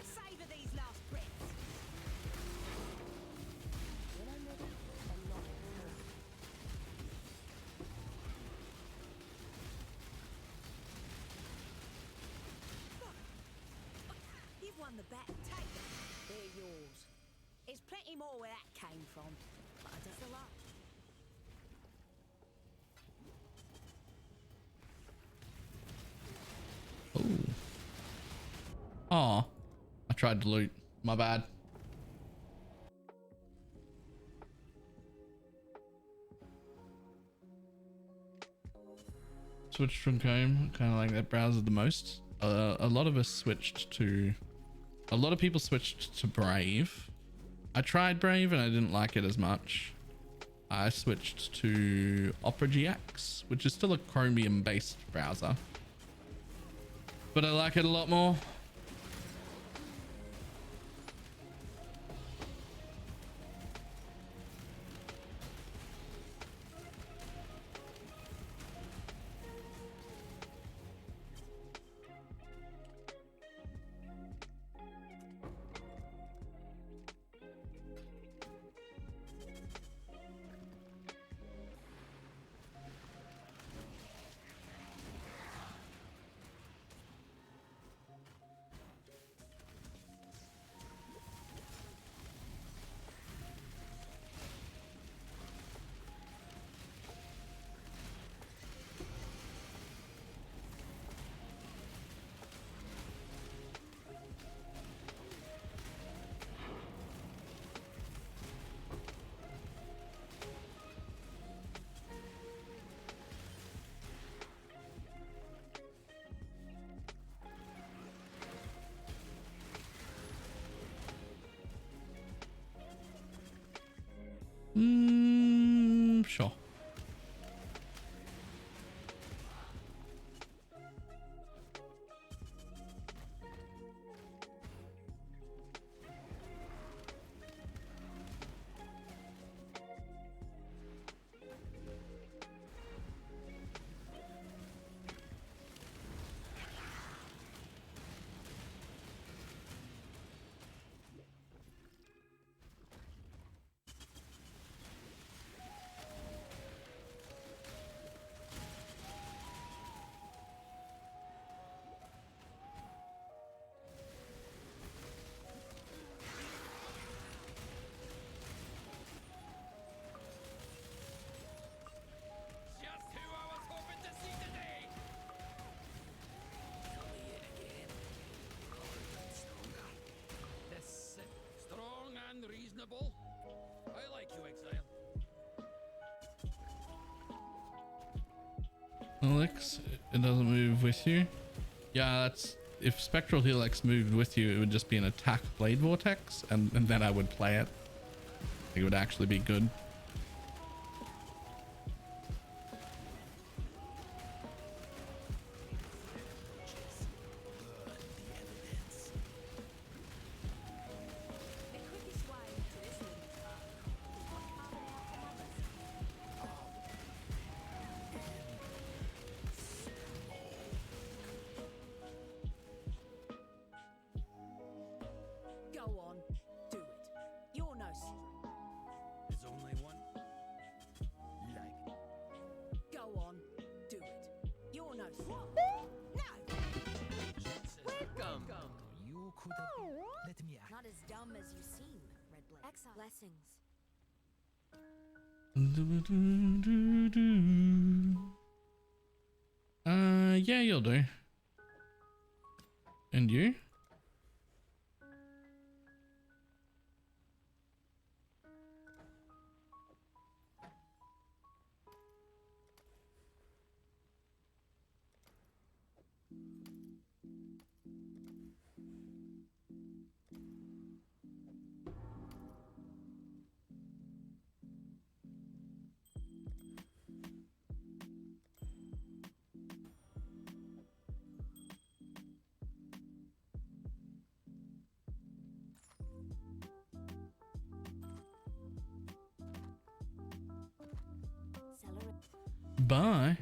[SPEAKER 3] Savor these last breaths. When I'm ready and not returned. You've won the bet. Take them. They're yours. There's plenty more where that came from, but I don't know what.
[SPEAKER 1] Oh, I tried to loot. My bad. Switched from Chrome. Kind of like that browser the most. A lot of us switched to. A lot of people switched to Brave. I tried Brave and I didn't like it as much. I switched to Opera GX, which is still a Chromium based browser, but I like it a lot more. Sure.
[SPEAKER 7] reasonable. I like you, Exile.
[SPEAKER 1] Alex, it doesn't move with you. Yeah, that's if Spectral Helix moved with you, it would just be an attack blade vortex, and then I would play it. It would actually be good.
[SPEAKER 3] The quickest way to this limit is by carving out another's. Go on, do it. You're no stranger.
[SPEAKER 7] There's only one. Like.
[SPEAKER 3] Go on, do it. You're no stranger. No!
[SPEAKER 7] Welcome. You could have. Let me act.
[SPEAKER 3] Not as dumb as you seem, Red Blade. Exile. Blessings.
[SPEAKER 1] Yeah, you'll do. And you? Bye.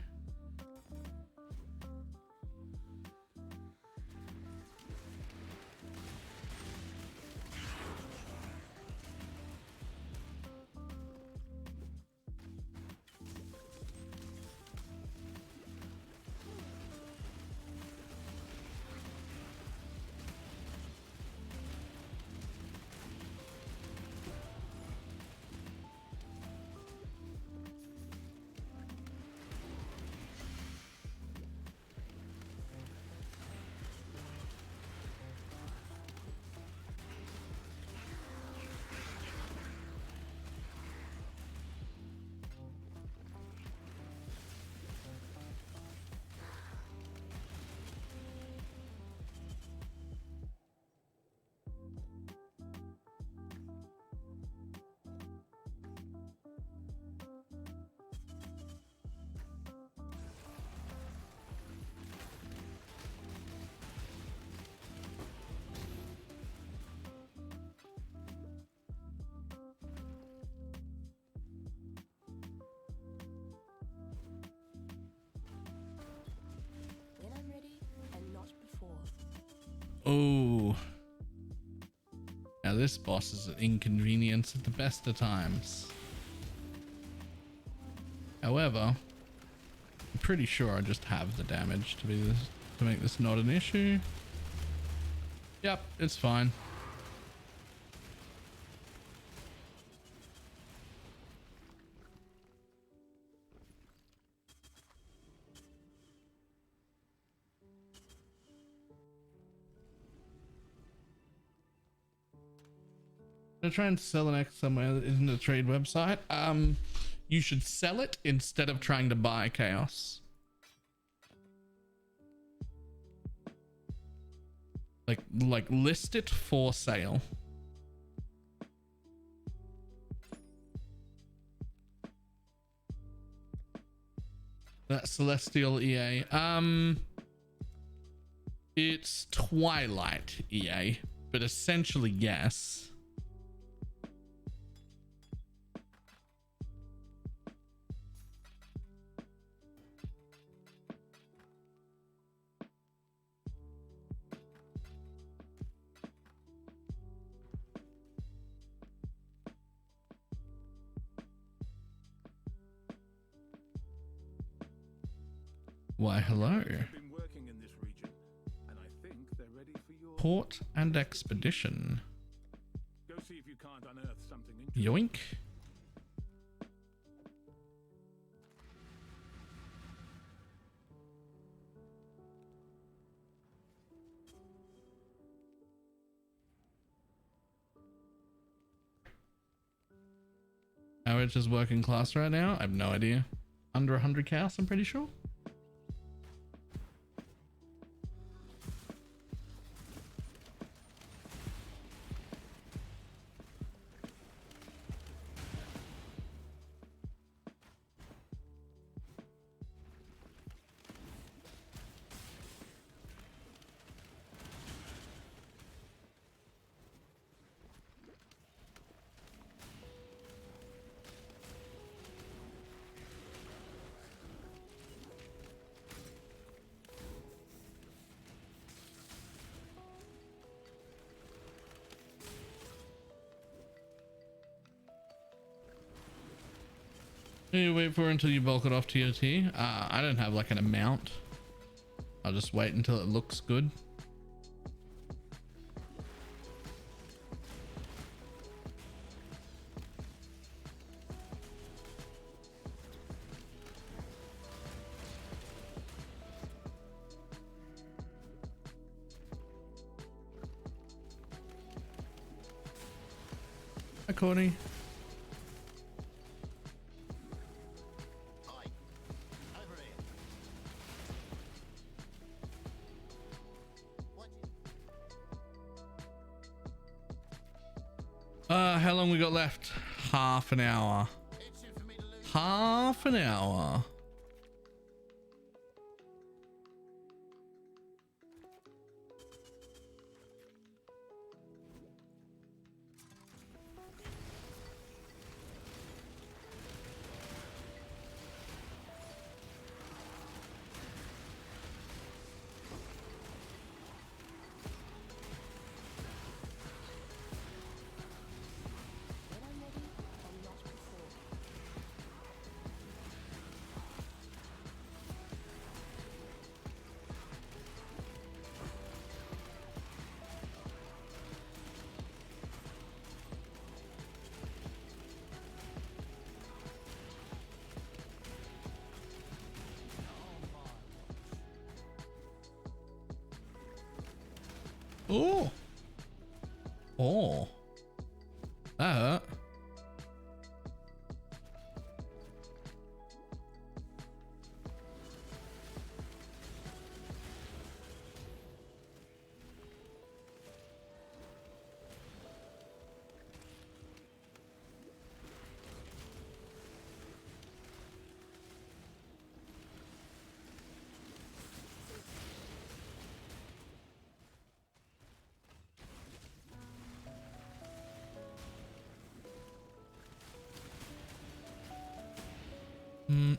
[SPEAKER 3] When I'm ready, and not before.
[SPEAKER 1] Oh. Now this boss is an inconvenience at the best of times. However, I'm pretty sure I just have the damage to make this not an issue. Yep, it's fine. I'm trying to sell an X somewhere that isn't a trade website. You should sell it instead of trying to buy Chaos. Like list it for sale. That's Celestial EA. It's Twilight EA, but essentially yes. Why, hello.
[SPEAKER 4] They've been working in this region, and I think they're ready for your
[SPEAKER 1] Port and expedition.
[SPEAKER 4] Go see if you can't unearth something interesting.
[SPEAKER 1] Yoink. Average is working class right now. I have no idea. Under 100 chaos, I'm pretty sure. You wait for until you bulk it off to your tier. I don't have like an amount. I'll just wait until it looks good. Hi, Courtney. How long we got left? Half an hour. Half an hour.
[SPEAKER 3] When I'm ready, I'm not before.
[SPEAKER 1] Oh. Oh. That hurt.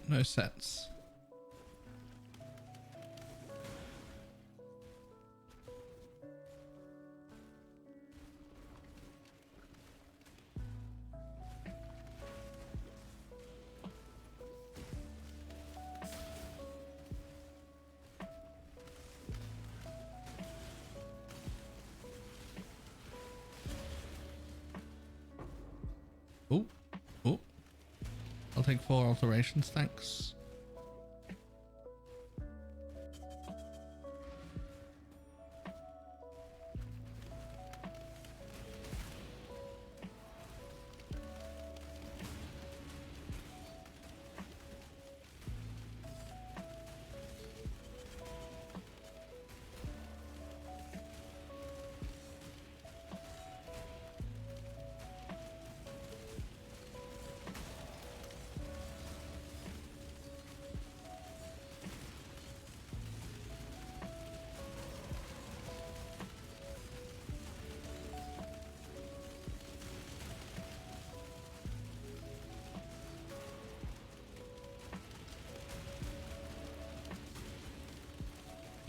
[SPEAKER 1] No sense. Oh, oh. I'll take 4 alterations, thanks.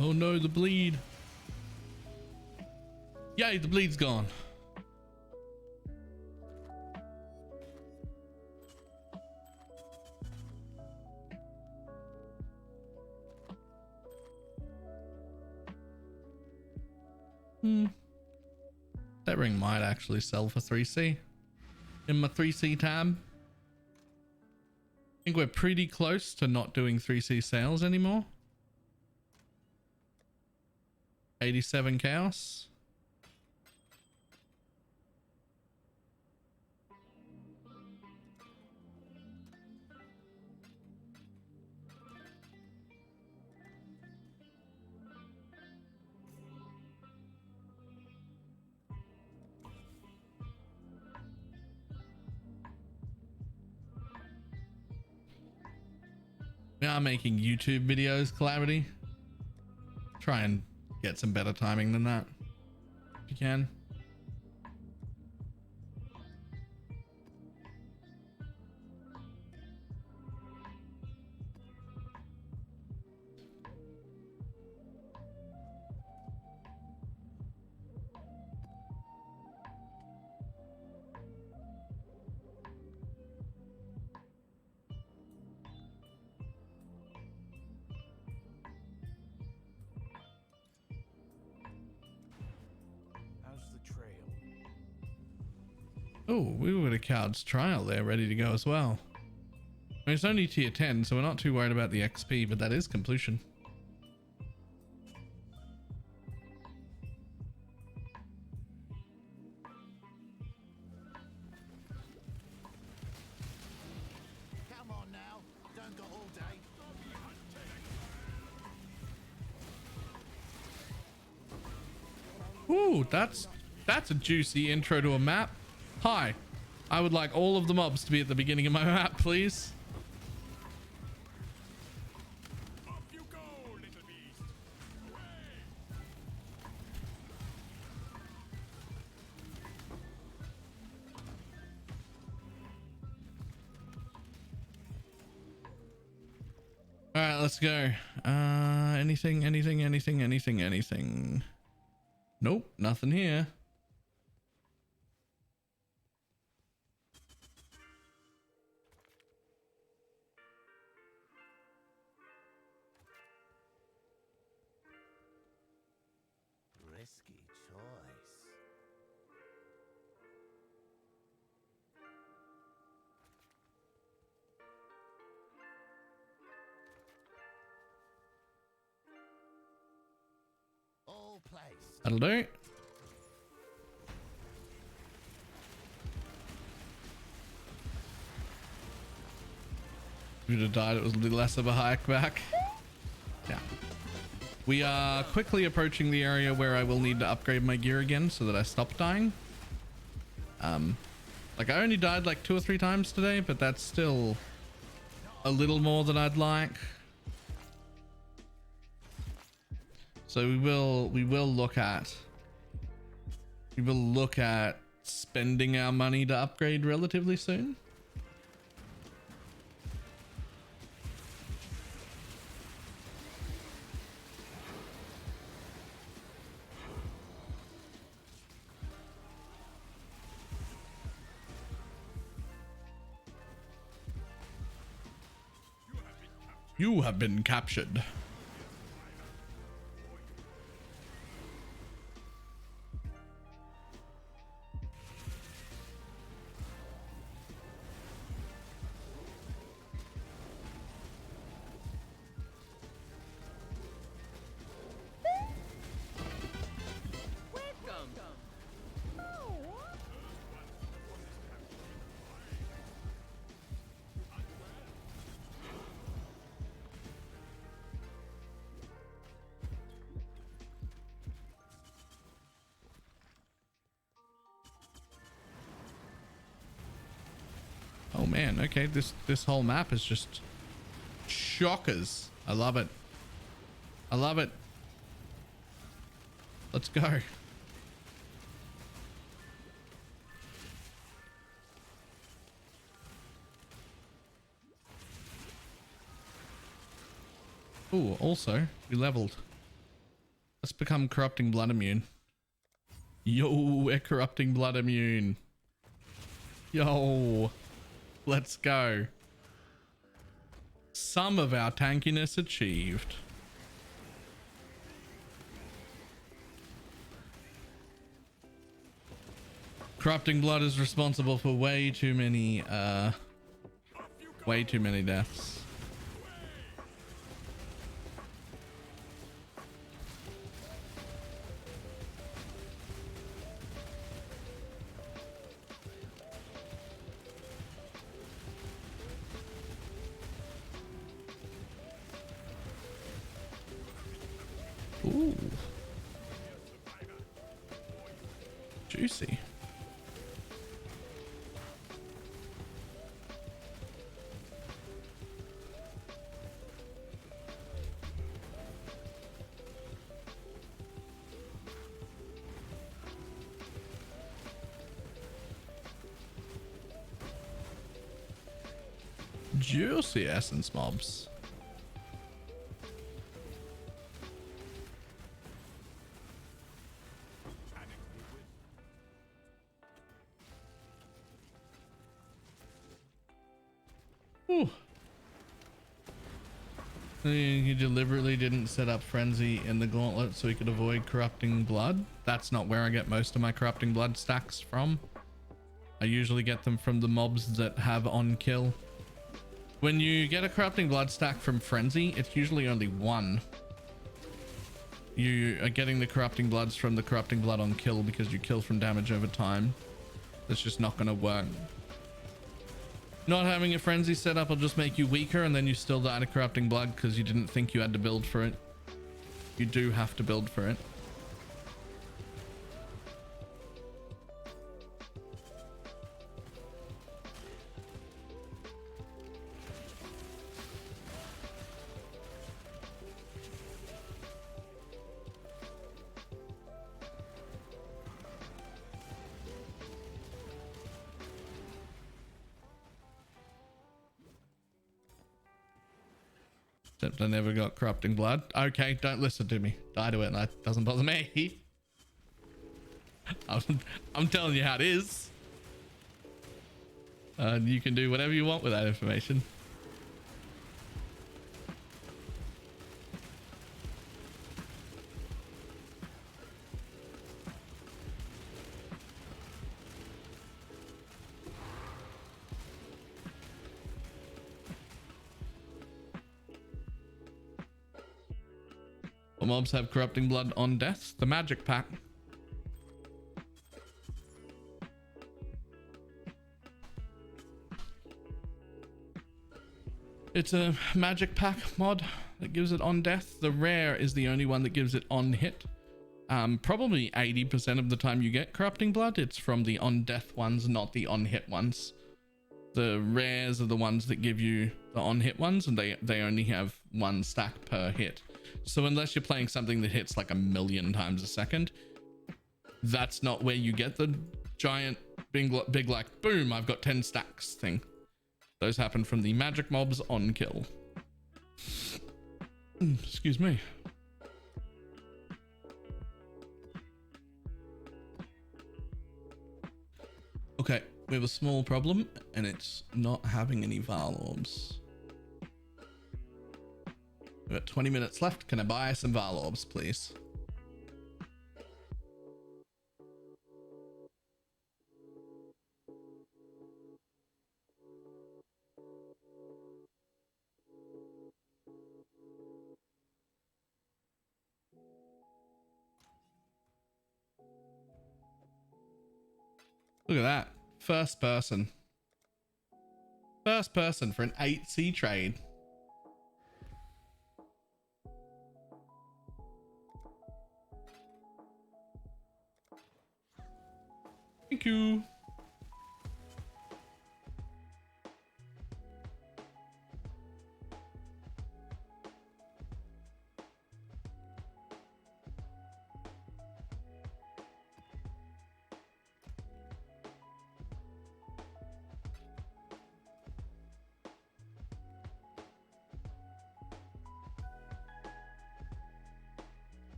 [SPEAKER 1] Oh no, the bleed. Yay, the bleed's gone. That ring might actually sell for 3C. In my 3C tab. I think we're pretty close to not doing 3C sales anymore. 87 chaos. are making YouTube videos, Calamity. Try and get some better timing than that if you can.
[SPEAKER 2] How's the trail?
[SPEAKER 1] Oh, we were at a card's trial there, ready to go as well. I mean, it's only tier 10, so we're not too worried about the XP, but that is completion.
[SPEAKER 5] Come on now. Don't go all day.
[SPEAKER 1] Ooh, that's a juicy intro to a map. Hi, I would like all of the mobs to be at the beginning of my map, please.
[SPEAKER 5] Up you go, little beast.
[SPEAKER 1] All right, let's go. Anything. Nope, nothing here.
[SPEAKER 5] Risky choice. All placed.
[SPEAKER 1] That'll do. If you'd have died, it was a little less of a hike back. Yeah. We are quickly approaching the area where I will need to upgrade my gear again so that I stop dying. Like I only died like 2 or 3 times today, but that's still a little more than I'd like. So we will look at spending our money to upgrade relatively soon. You have been captured. Oh man, okay, this whole map is just shockers. I love it. I love it. Let's go. Ooh, also, we leveled. Let's become corrupting blood immune. Yo, we're corrupting blood immune. Yo, let's go. Some of our tankiness achieved. Corrupting blood is responsible for way too many deaths. Ooh. Juicy. Juicy essence mobs. Ooh. He deliberately didn't set up Frenzy in the gauntlet so he could avoid corrupting blood. That's not where I get most of my corrupting blood stacks from. I usually get them from the mobs that have on kill. When you get a corrupting blood stack from Frenzy, it's usually only one. You are getting the corrupting bloods from the corrupting blood on kill because you kill from damage over time. That's just not going to work. Not having a Frenzy set up will just make you weaker, and then you still die to corrupting blood because you didn't think you had to build for it. You do have to build for it. Except I never got corrupting blood. Okay, don't listen to me. Die to it. That doesn't bother me. I'm telling you how it is. You can do whatever you want with that information. What mobs have corrupting blood on death? The magic pack. It's a magic pack mod that gives it on death. The rare is the only one that gives it on hit. Probably 80% of the time you get corrupting blood, it's from the on death ones, not the on hit ones. The rares are the ones that give you the on hit ones, and they only have one stack per hit. So unless you're playing something that hits like 1,000,000 times a second, that's not where you get the giant big like boom, I've got 10 stacks thing. Those happen from the magic mobs on kill. Excuse me. Okay, we have a small problem, and it's not having any Valorbs. We've got 20 minutes left. Can I buy some Valorbs, please? Look at that. First person. First person for an 8C trade. Thank you.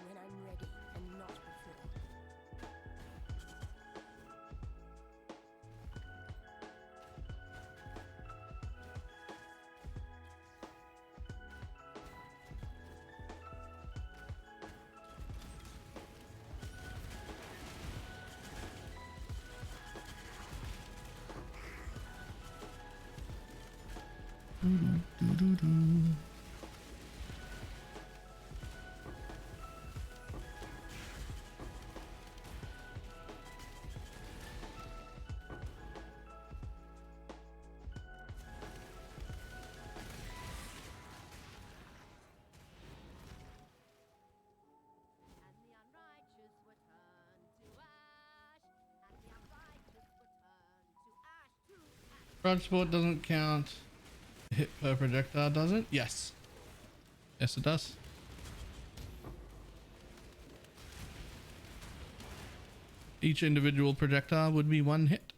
[SPEAKER 3] When I'm ready and not before.
[SPEAKER 1] Grudge support doesn't count hit per projectile, does it? Yes. Yes, it does. Each individual projectile would be 1 hit,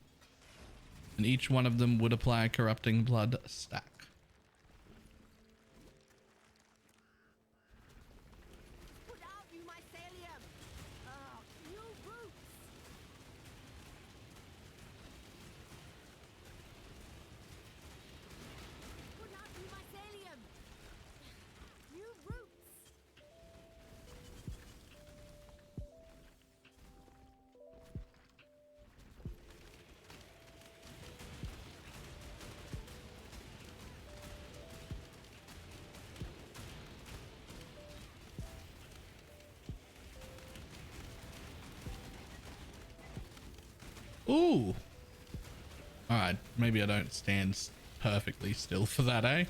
[SPEAKER 1] and each one of them would apply a corrupting blood stack.
[SPEAKER 3] Put out you mycelium! Oh, you roots! Put out you mycelium! You roots!
[SPEAKER 1] Ooh. Alright, maybe I don't stand perfectly still for that, eh?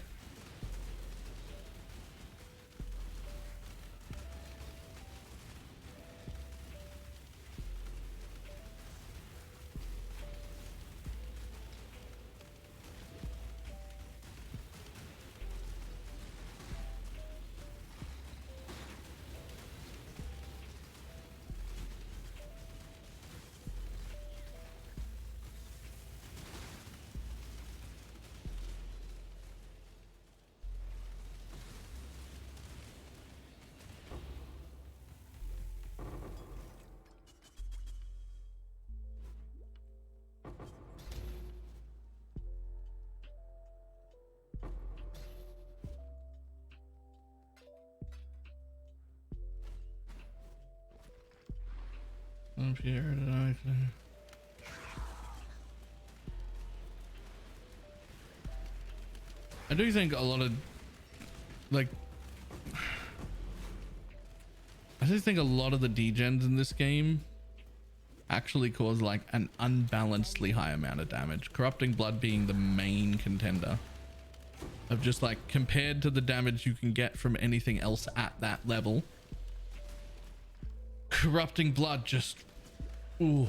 [SPEAKER 1] Up here, I do think a lot of, like, I do think a lot of the degens in this game actually cause like an unbalancedly high amount of damage. Corrupting blood being the main contender of just like compared to the damage you can get from anything else at that level. Corrupting blood just, ooh.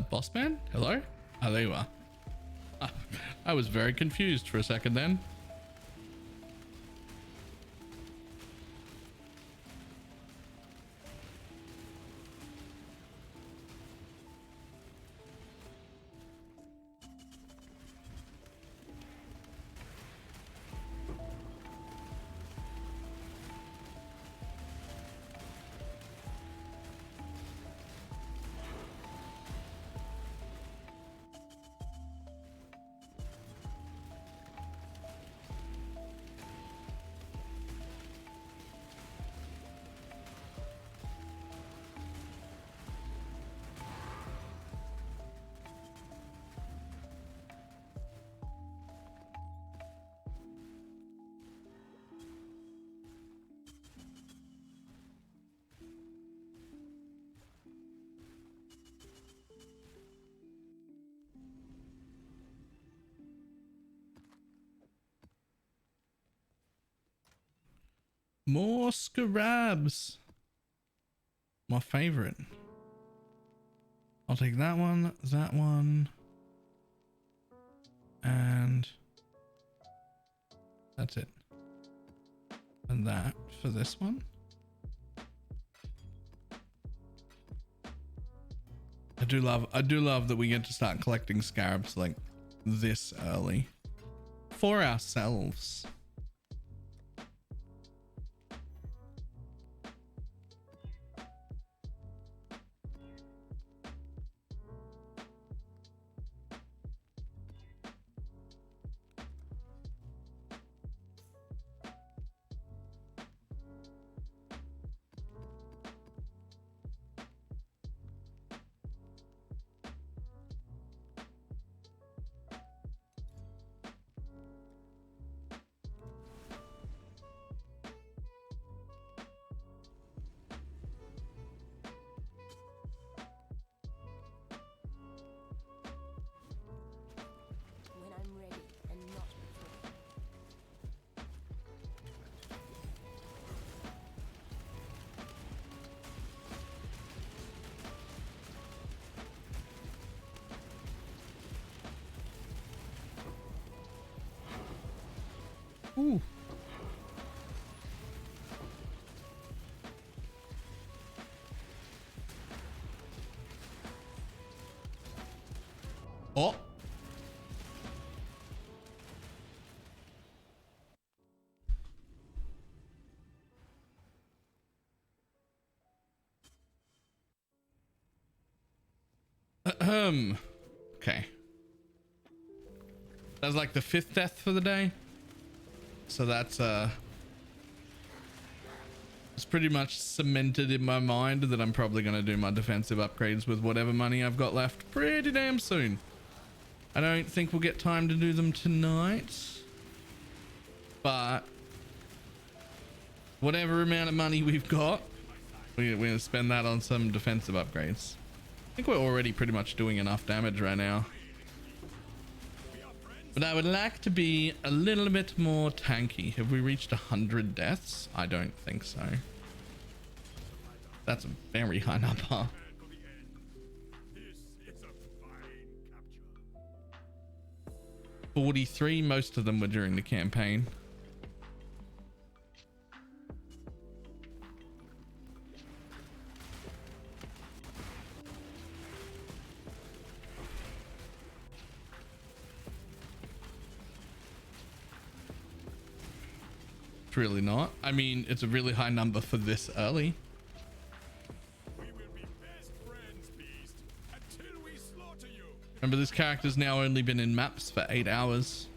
[SPEAKER 1] Boss man? Hello? Oh, there you are. I was very confused for a second then. Scrubs. My favorite. I'll take that one, and that's it. And that for this one. I do love that we get to start collecting scarabs like this early for ourselves.
[SPEAKER 3] When I'm ready and not before.
[SPEAKER 1] Ooh. Oh. Okay. That's like the 5th death for the day. So that's it's pretty much cemented in my mind that I'm probably going to do my defensive upgrades with whatever money I've got left pretty damn soon. I don't think we'll get time to do them tonight, but whatever amount of money we've got, we're going to spend that on some defensive upgrades. I think we're already pretty much doing enough damage right now. But I would like to be a little bit more tanky. Have we reached 100 deaths? I don't think so. That's a very high number. 43, most of them were during the campaign. It's really not. I mean, it's a really high number for this early.
[SPEAKER 2] We will be best friends, Beast, until we slaughter you.
[SPEAKER 1] Remember, this character's now only been in maps for 8 hours.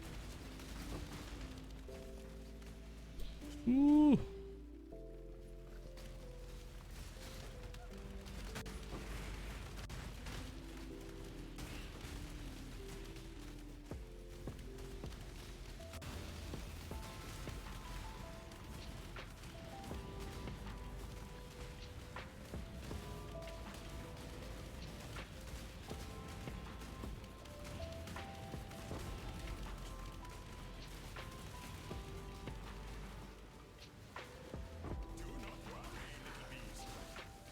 [SPEAKER 1] Ooh.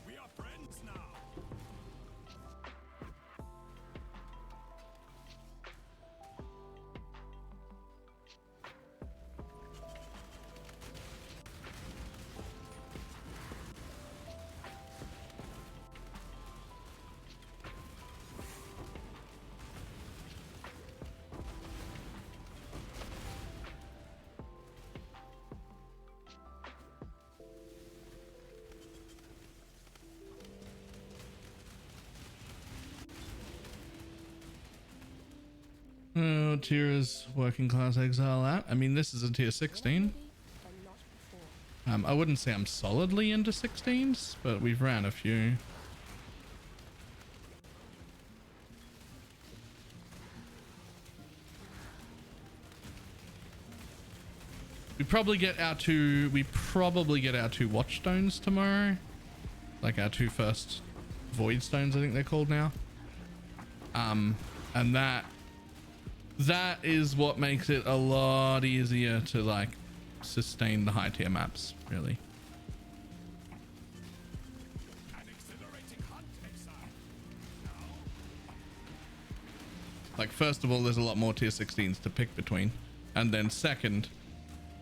[SPEAKER 2] We are friends now.
[SPEAKER 1] Oh, tier is working class exile at? I mean, this is a tier 16.
[SPEAKER 3] And not before.
[SPEAKER 1] I wouldn't say I'm solidly into 16s, but we've ran a few. We probably get our two watchstones tomorrow. Like our 2 first void stones, I think they're called now. And that is what makes it a lot easier to like sustain the high tier maps, really. Like, first of all, there's a lot more tier 16s to pick between, and then second,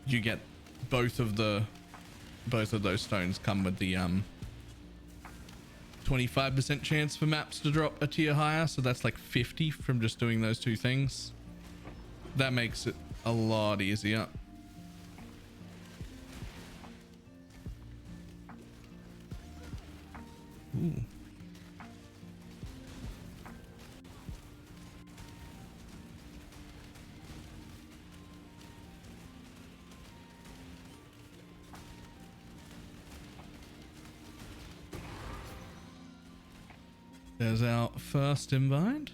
[SPEAKER 1] you get both of those stones come with the 25% chance for maps to drop a tier higher, so that's like 50 from just doing those two things. That makes it a lot easier. Ooh. There's our first invite.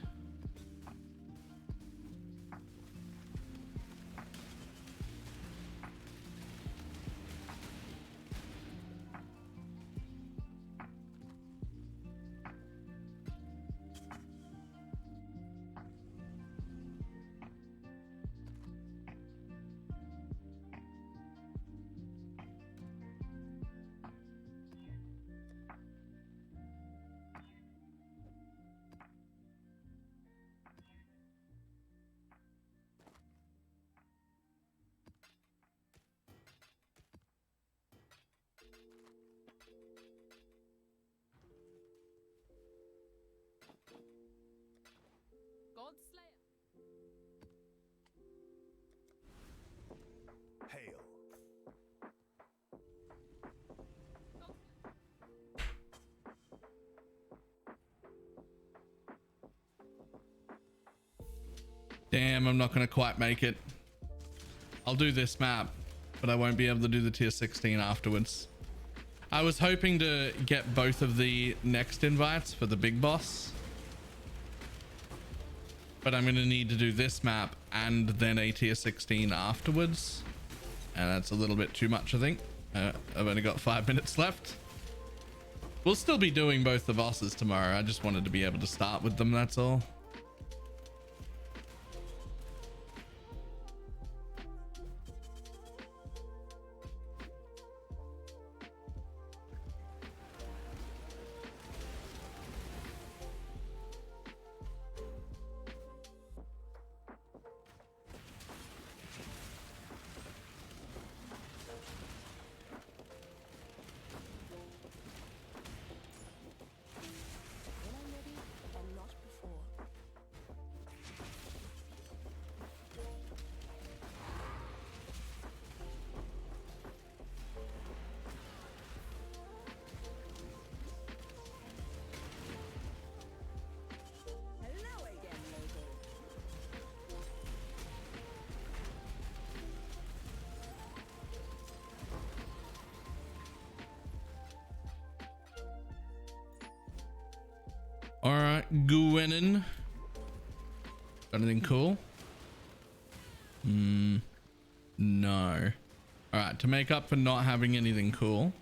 [SPEAKER 2] Hail.
[SPEAKER 1] Damn, I'm not gonna quite make it. I'll do this map, but I won't be able to do the tier 16 afterwards. I was hoping to get both of the next invites for the big boss, but I'm gonna need to do this map and then a tier 16 afterwards, and that's a little bit too much, I think. I've only got 5 minutes left. We'll still be doing both the bosses tomorrow. I just wanted to be able to start with them, that's all.
[SPEAKER 3] When I'm ready, and not before. Hello again, Mabel.
[SPEAKER 1] All right, Gwenin. Got anything cool? No. All right, to make up for not having anything cool,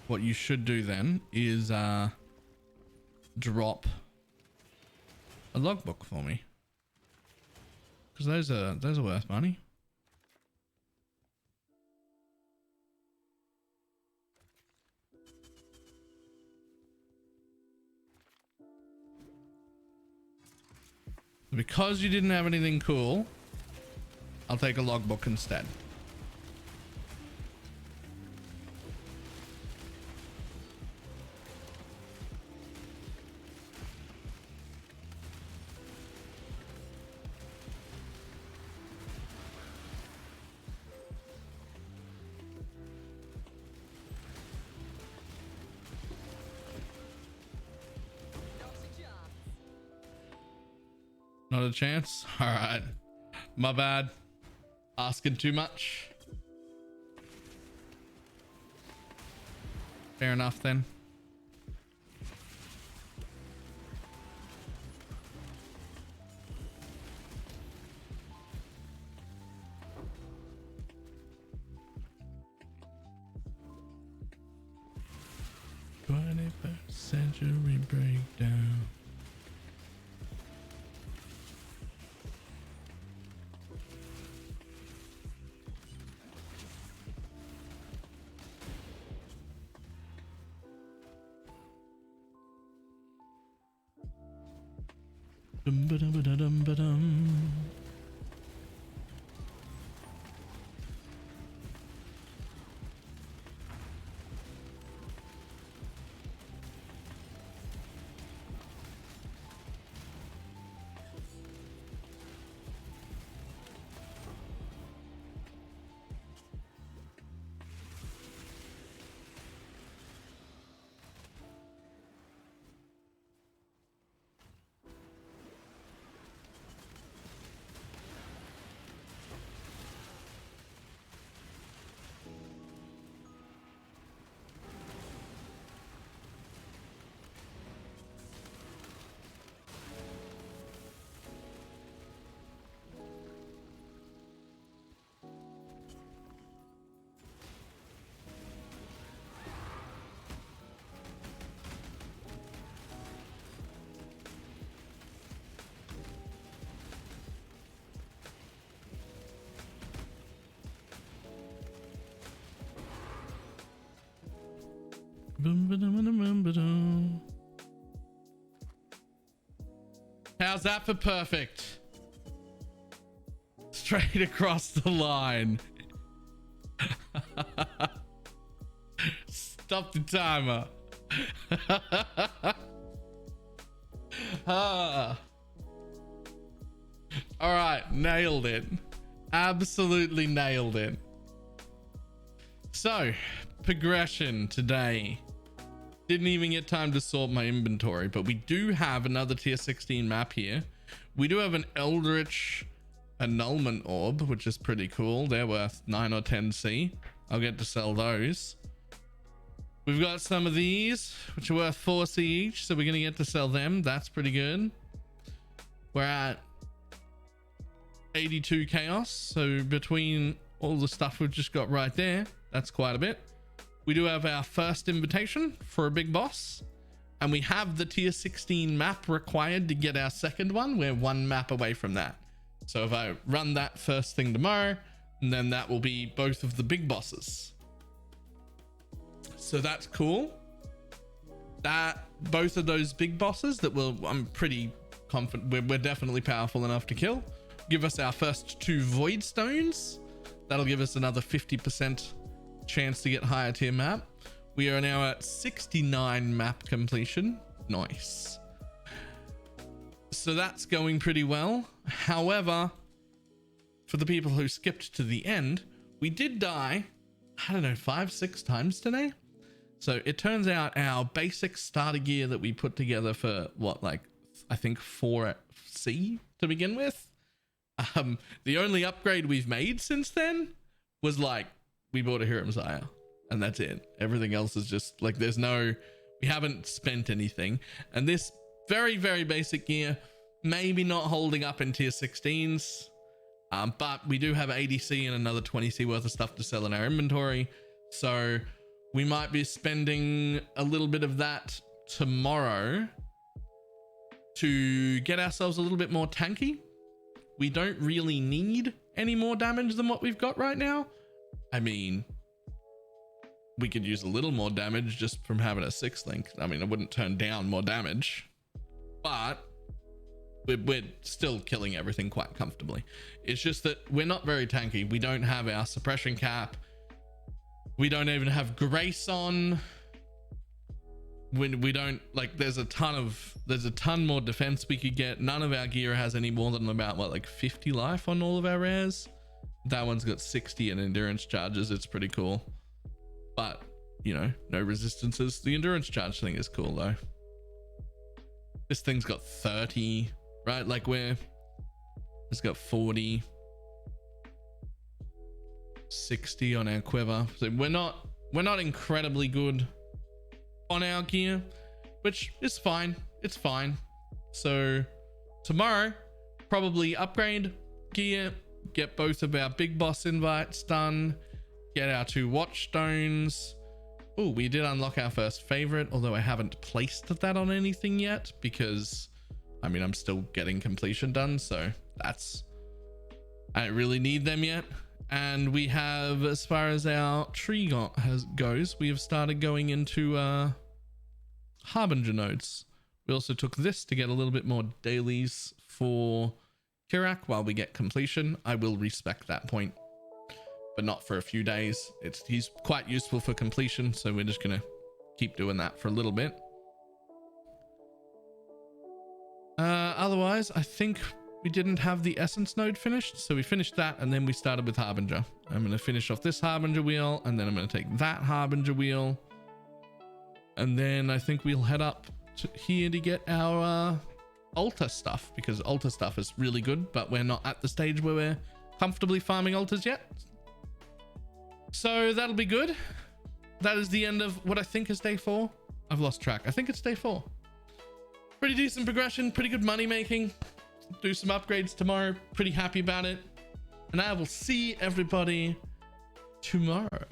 [SPEAKER 1] what you should do then is drop a logbook for me, because those are worth money. Because you didn't have anything cool, I'll take a logbook instead. Not a chance? All right. My bad. Asking too much. Fair enough then. Century breakdown. Bum, ba-dum, ba-dum, ba-dum. Bum, ba-dum, ba-dum, ba-dum. How's that for perfect? Straight across the line. Stop the timer. All right, nailed it. Absolutely nailed it. So, progression today. Didn't even get time to sort my inventory, but we do have another tier 16 map here. We do have an Eldritch Annulment Orb, which is pretty cool. They're worth 9 or 10 C. I'll get to sell those. We've got some of these, which are worth 4 C each, so we're going to get to sell them. That's pretty good. We're at 82 chaos, so between all the stuff we've just got right there, that's quite a bit. We do have our first invitation for a big boss, and we have the tier 16 map required to get our second one. We're one map away from that. So if I run that first thing tomorrow, and then that will be both of the big bosses. So that's cool. That both of those big bosses that will, I'm pretty confident we're definitely powerful enough to kill. Give us our first 2 void stones. That'll give us another 50% chance to get higher tier map. We are now at 69 map completion. Nice. So that's going pretty well. However, for the people who skipped to the end, we did die, I don't know, 5-6 times today. So it turns out our basic starter gear that we put together for what, like, I think 4C to begin with. The only upgrade we've made since then was like, we bought a Hero Messiah and that's it. Everything else is just like, we haven't spent anything. And this very, very basic gear, maybe not holding up in tier 16s. But we do have 80C and another 20C worth of stuff to sell in our inventory. So we might be spending a little bit of that tomorrow to get ourselves a little bit more tanky. We don't really need any more damage than what we've got right now. I mean, we could use a little more damage just from having a 6 link. I mean, I wouldn't turn down more damage, but we're still killing everything quite comfortably. It's just that we're not very tanky. We don't have our suppression cap. We don't even have grace on. When we don't, like, there's a ton more defense we could get. None of our gear has any more than about what, like 50 life on all of our rares. That one's got 60 in endurance charges. It's pretty cool, but you know, no resistances. The endurance charge thing is cool though. This thing's got 30, right? Like it's got 40, 60 on our quiver. So we're not incredibly good on our gear, which is fine. It's fine. So tomorrow, probably upgrade gear, get both of our big boss invites done, get our 2 watch stones. Oh, we did unlock our first favorite, although I haven't placed that on anything yet because, I mean, I'm still getting completion done. So I don't really need them yet. And we have, as far as our tree goes, we have started going into Harbinger nodes, We also took this to get a little bit more dailies for Kirak while we get completion. I will respec that point, but not for a few days. He's quite useful for completion, so we're just gonna keep doing that for a little bit. Otherwise, I think we didn't have the essence node finished, so we finished that and then we started with Harbinger. I'm going to finish off this Harbinger wheel, and then I'm going to take that Harbinger wheel, and then I think we'll head up to here to get our altar stuff, because altar stuff is really good, but we're not at the stage where we're comfortably farming altars yet. So that'll be good. That is the end of what I think is day 4. I've lost track. I think it's day 4. Pretty decent progression, pretty good money making. Do some upgrades tomorrow. Pretty happy about it. And I will see everybody tomorrow.